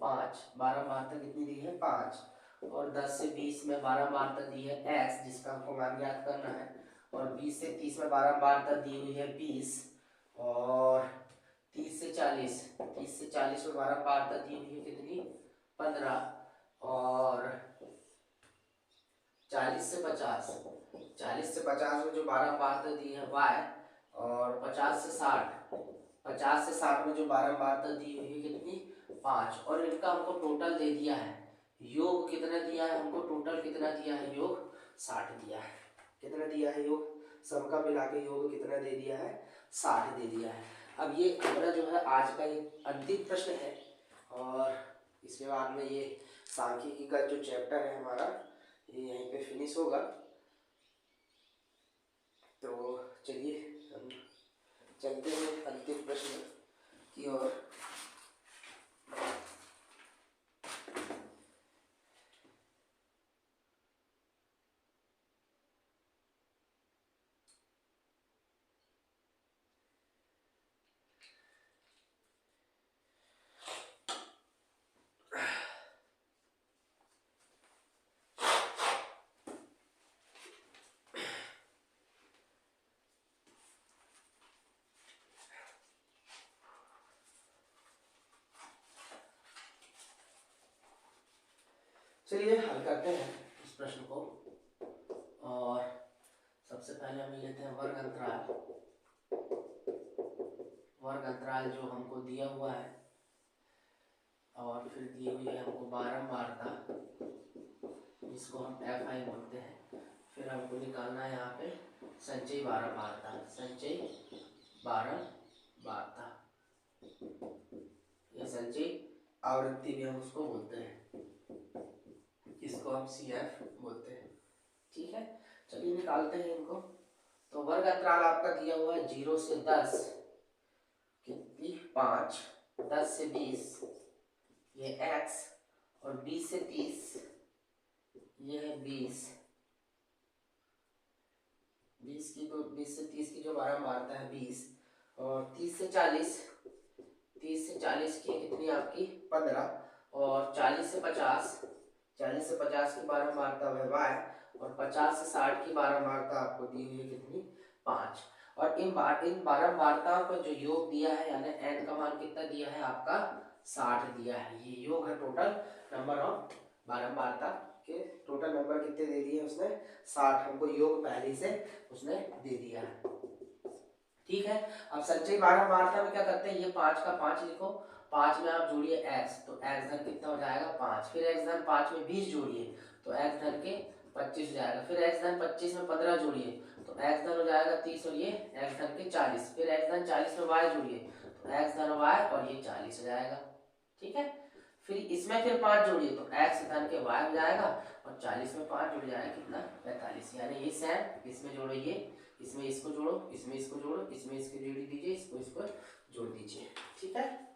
5, 12 वार्ता कितनी दी है 5, और 10 से 20 में 12 वार्ता दी है x जिसका हमको मान ज्ञात करना है, और 20 से 30 में 12 वार्ता दी हुई है 20, और 30 से 40 में 12 वार्ता दी हुई है कितनी 15, और 40 से 50 में जो 12 वार्ता दी है y, और 50 से 60 में जो 12 वार्ता दी हुई है कितनी 5, और इनका हमको टोटल दे दिया है, योग कितना दिया है हमको, टोटल कितना दिया है, योग 60 दिया है। कितना दिया है योग, सबका मिला के योग कितना दे दिया है 60 दे दिया है। अब ये हमारा जो है आज का ये अंतिम प्रश्न है, और इसके बाद में ये सांख्यिकी का जो चैप्टर है हमारा ये यहीं पे फिनिश होगा। तो चलिए हम चलते हैं अंतिम प्रश्न की ओर। चलिए हल करते हैं इस प्रश्न को, और सबसे सबसे पहले हम लेते हैं वर्ग अंतराल। वर्ग अंतराल जो हमको दिया हुआ है और फिर दी हुई है हमको बारंबारता, जिसको हम FI बोलते हैं। फिर हमको निकालना है यहाँ पे संचयी बारंबारता। संचयी बारंबारता या संचयी आवृत्ति भी हम उसको बोलते हैं, इसको हम CF बोलते हैं। ठीक है, चलिए निकालते हैं इनको। तो वर्ग अंतराल आपका दिया हुआ है 0 से 10, कितनी 5, 10 से 20 ये x, और 20 से 30 ये है 20। 20 से 30 की जो बारंबारता है 20, और 30 से 40 की कितनी आपकी 15, और 40 से 50 की बारंबारता है y, और 50 से 60 की बारंबारता आपको दी हुई है कितनी 5। और इन बारंबारताओं का जो योग दिया है यानी n का मान कितना दिया है आपका 60 दिया है। ये योग है टोटल नंबर ऑफ बारंबारता के, टोटल नंबर कितने दे दिए उसने 60, हमको योग पहले से उसने दे दिया है। ठीक है, अब संचयी बारंबारता में क्या करते हैं, ये 5 का 5 लिखो, 5 में आप जोड़िए x, तो x धन कितना हो जाएगा 5, फिर x धन 5 में 20 जोड़िए तो x धन के 25 हो जाएगा, फिर x धन 25 में 15 जोड़िए तो x धन हो जाएगा 30, और ये x धन के 40, फिर x धन 40 में y जोड़िए तो x धन y और ये 40 हो जाएगा। ठीक है, फिर इसमें फिर 5 जोड़िए तो x धन के y हो जाएगा, और 40 में 5 जुड़ जाएगा कितना 45, यानी ये सेम इसमें जोड़ो, ये इसमें इसको जोड़ो, इसमें इसको जोड़ो, इसमें इसको जोड़ दीजिए, इसको जोड़ दीजिए। ठीक है,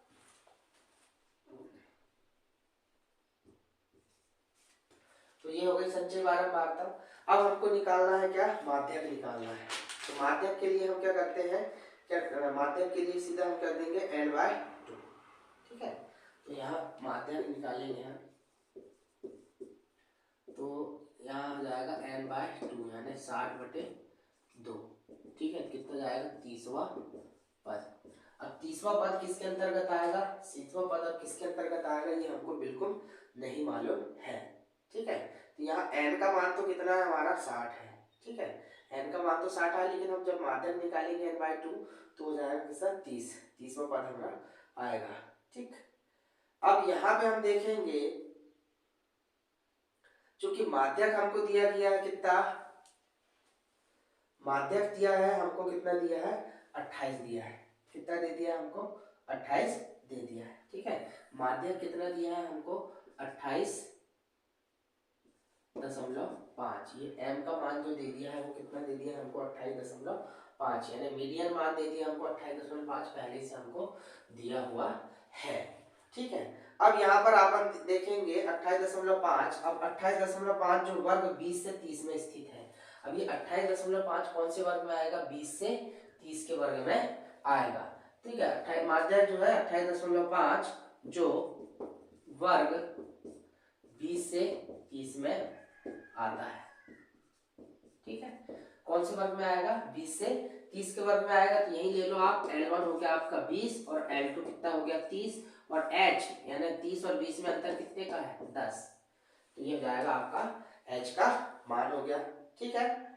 तो ये हो गई संचयी बारंबारता। अब हमको निकालना है क्या, माध्यक निकालना है। तो माध्यक के लिए हम क्या करते हैं, क्या माध्यक के लिए सीधा हम कर देंगे n/2। ठीक है, तो यहाँ माध्यक निकालेंगे हम, तो यहाँ हो जाएगा n/2 यानी 60/2। ठीक है, कितना जाएगा 30वां पद। अब 30वां पद किसके अंतर्गत आएगा, 30वां पद अब किसके अंतर्गत आएगा ये हमको बिल्कुल नहीं मालूम है। ठीक है, तो यहाँ n का मान तो कितना है हमारा 60 है। ठीक है, n का मान तो 60 है, लेकिन हम जब माध्यक निकालेंगे n/2 तो हो जाएगा कितना 30वां पद हमारा आएगा। ठीक, अब यहाँ पे हम देखेंगे क्योंकि माध्यक हमको दिया गया है कितना, माध्यक दिया है हमको कितना दिया है 28 दिया है, कितना दे दिया हमको 28 दे दिया है। ठीक है, माध्यक कितना दिया है हमको 28.5, ये m का मान जो दे दिया है वो कितना दे दिया है हमको 28.5, यानी मीडियन मान दे दिया हमको 28.5 पहले से हमको दिया हुआ है। ठीक है, अब यहाँ पर आप देखेंगे 28.5, अब 28.5 जो वर्ग 20 से 30 में स्थित है, अब ये 28.5 कौन से वर्ग में आएगा 20 से 30 के वर्ग में आएगा। ठीक है, माध्यक जो है 28.5 जो वर्ग 20 से 30 में आता है। ठीक है, कौन से वर्ग में आएगा 20 से 30 के वर्ग में आएगा, तो यही ले लो आप, L1 हो गया आपका 20 और L2 कितना हो गया 30, और H यानी 30 और 20 में अंतर कितने का है 10, तो ये हो जाएगा आपका H का मान हो गया। ठीक है,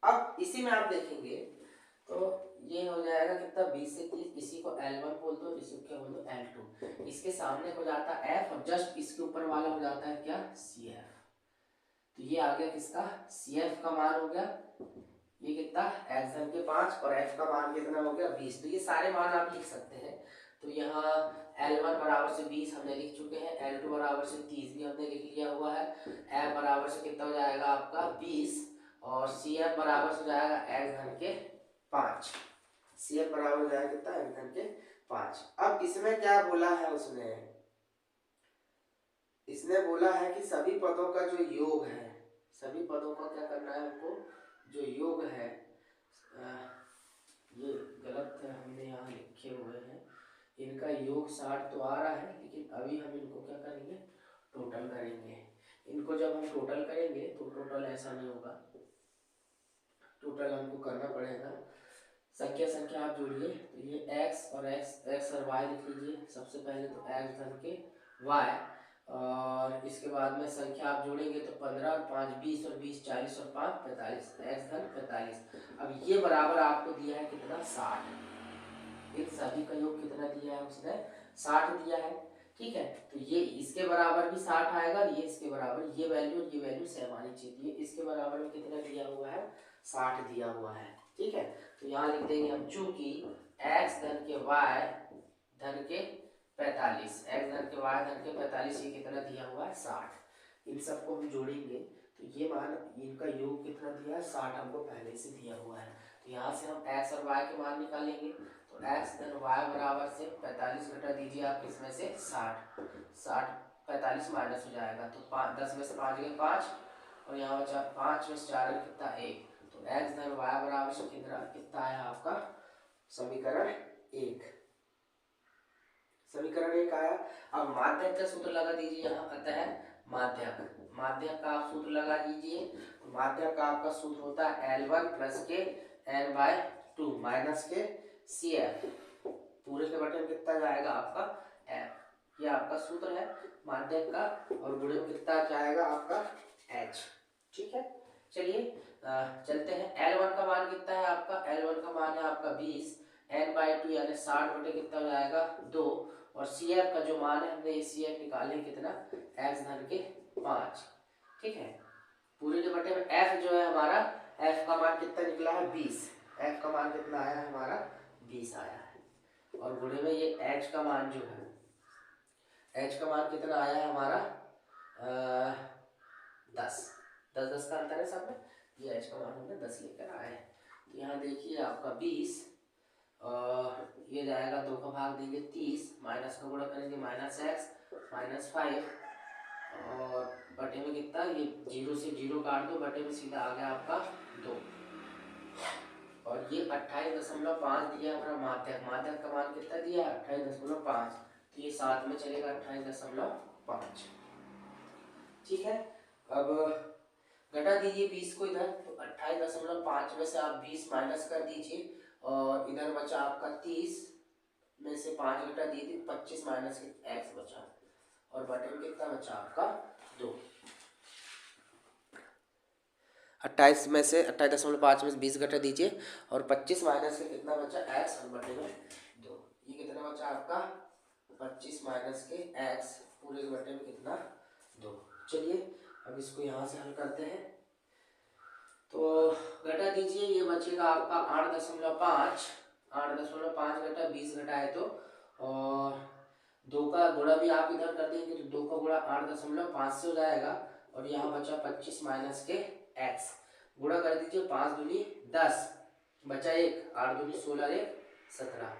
अब इसी में आप देखेंगे तो ये हो जाएगा कितना 20 से 30, इसी को L1 बोल दो, इसी को क्या बोल दो L2, इसके सामने हो जाता है F और जस्ट इसके ऊपर वाला हो जाता है क्या CF, तो ये आ गया किसका CF का मान हो गया, ये कितना x धन के 5 और f का मान कितना हो गया 20, तो ये सारे मान आप लिख सकते हैं। तो यहाँ L1 बराबर से 20 हमने लिख चुके हैं, L2 बराबर से 30 भी हमने लिख लिया हुआ है, f बराबर से कितना हो जाएगा आपका 20, और CF बराबर से हो जाएगा x धन के 5, CF बराबर हो जाएगा कितना x धन के 5। अब इसमें क्या बोला है इसने बोला है कि सभी पदों का जो योग है, सभी पदों का क्या करना है हमको, जो योग है, ये गलत हमने यहाँ लिखे हुए हैं, इनका योग 60 तो आ रहा है, लेकिन अभी हम इनको क्या करेंगे टोटल करेंगे। इनको जब हम टोटल करेंगे तो टोटल ऐसा नहीं होगा, टोटल हमको करना पड़ेगा, संख्या आप जोड़िए, तो ये x और y लिख लीजिए सबसे पहले, तो x धन के y और इसके बाद में संख्या आप जोड़ेंगे तो 15 और 5 20 और 20 40 और 5 45, x धन 45। अब ये बराबर आपको दिया है कितना 60। इन सभी का योग कितना दिया है उसने 60 दिया है। ठीक है, तो ये इसके बराबर भी 60 आएगा, ये इसके बराबर, ये वैल्यू सेम आनी चाहिए। इसके बराबर में कितना दिया हुआ है 60 दिया हुआ है। ठीक है, तो यहाँ लिख देंगे हम चूंकि x धन के y धन के 45, x धन के y धन के 45 ये कितना दिया हुआ है 60। इन सबको हम जोड़ेंगे तो ये मान, इनका योग कितना दिया है 60 हमको पहले से दिया हुआ है। तो यहाँ से हम x और y के मान निकालेंगे। तो x धन y बराबर से 45 घटा दीजिए आप किसमें से 60 45 माइनस हो जाएगा तो 10 में से 5 गए 5 और यहाँ बचा 5 में से 4 गए कितना 1। तो x धन y बराबर से कितना आया आपका समीकरण 1, समीकरण 1 आया। अब माध्यक का सूत्र लगा दीजिए यहाँ, अतः माध्यक का आप सूत्र लगा दीजिए। माध्यक का आपका सूत्र होता है L1 प्लस के n/2 माइनस के CF, पूरे के बटे में कितना जाएगा आपका F, ये आपका सूत्र है माध्यक का, और गुणे में कितना जाएगा आपका H। ठीक है, चलिए चलते हैं। L1 का मान कितना है आपका, L1 का मान है आपका 20, n/2 यानी 60 बटे कितना हो जाएगा 2, और CF का जो मान है हमने CF निकाले कितना x धन के 5। ठीक है, पूरे के बटे में F जो है हमारा, F का मान कितना निकला है 20, F का मान कितना आया है हमारा 20 आया है, और गुणे में ये H का मान जो है, H का मान कितना आया है हमारा 10 का अंतर है सब में, ये H का मान हमने 10 लेकर आए हैं। तो यहाँ देखिए आपका 20 और ये जाएगा 2 का भाग देंगे 30, माइनस का गुणा करेंगे -x -5, और बटे में कितना, ये 0 से 0 काट दो, बटे में सीधा आ गया आपका 2, और ये 28.5 दिया हमारा माध्यक का मान कितना दिया 28.5, तो ये साथ में चलेगा 28.5। ठीक है, अब घटा दीजिए 20 को इधर, तो 28.5 में से आप 20 माइनस कर दीजिए, और इधर बचा आपका 30 में से 5 घटा दीजिए 25 माइनस x बचा, और बटे में कितना बचा आपका 2। 28 में से 28.5 में से 20 घटा दीजिए, और 25 माइनस के कितना बचा x, और बटे में 2। ये कितना बचा आपका 25 माइनस के x, पूरे के बटे में कितना 2। चलिए अब इसको यहाँ से हल करते हैं, तो घटा दीजिए, ये बचेगा आपका 8.5 घटा 20 घटाए तो, और 2 का गुणा भी आप इधर कर देंगे तो 2 का गुणा 8.5 से हो जाएगा, और यहाँ बचा 25 माइनस के x, गुणा कर दीजिए 5 दूनी 10, बचा 1, 8 दूनी 16, 1 17,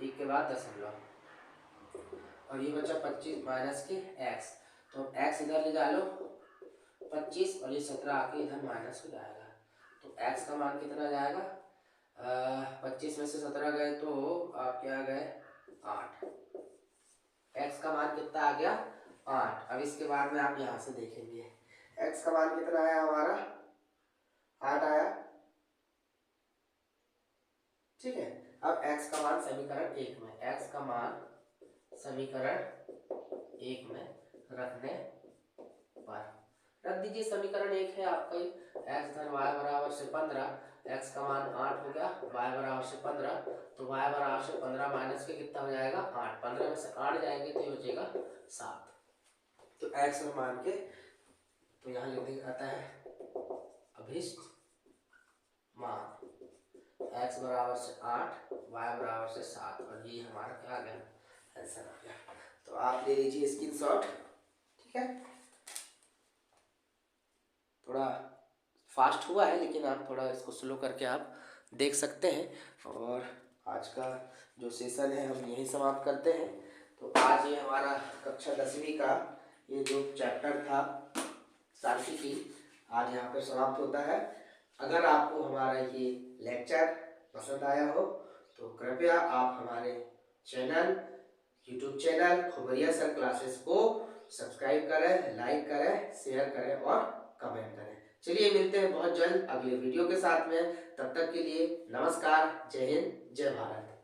1 के बाद दशमलव, और ये बचा 25 माइनस के x, तो x इधर ले जा लो 25, और ये 17 आके इधर माइनस हो जाएगा, तो x का मान कितना जाएगा 25 में से 17 गए तो आप क्या गए 8, x का मान कितना आ गया 8। अब इसके बाद में आप यहाँ से देखेंगे x का मान कितना आया हमारा 8 आया। ठीक है, अब x का मान समीकरण 1 में, x का मान समीकरण 1 में रखने पर रख दीजिए। समीकरण 1 है आपका x धन y बराबर से 15, x का मान 8 हो गया, y बराबर से 15, तो y बराबर से 15 माइनस के कितना हो जाएगा 8, 15 में से 8 जाएंगे तो ये बचेगा 7, तो x का मान के, तो यहाँ लिख देंगे आता है अभिष्ट मान x बराबर से 8, y बराबर से 7, और ये हमारा क्या आ गया आंसर आ गया। तो आप ले लीजिए स्क्रीनशॉट। ठीक है, थोड़ा फास्ट हुआ है लेकिन आप थोड़ा इसको स्लो करके आप देख सकते हैं, और आज का जो सेशन है हम यही समाप्त करते हैं। तो आज ये हमारा कक्षा 10वीं का ये जो चैप्टर था सांख्यिकी आज यहाँ पर समाप्त होता है। अगर आपको हमारा ये लेक्चर पसंद आया हो तो कृपया आप हमारे channel, YouTube channel Khubriya sir classes को सब्सक्राइब करें, लाइक करें, शेयर करें और कमेंट करें। चलिए मिलते हैं बहुत जल्द अगले वीडियो के साथ में, तब तक के लिए नमस्कार, जय हिंद, जय भारत।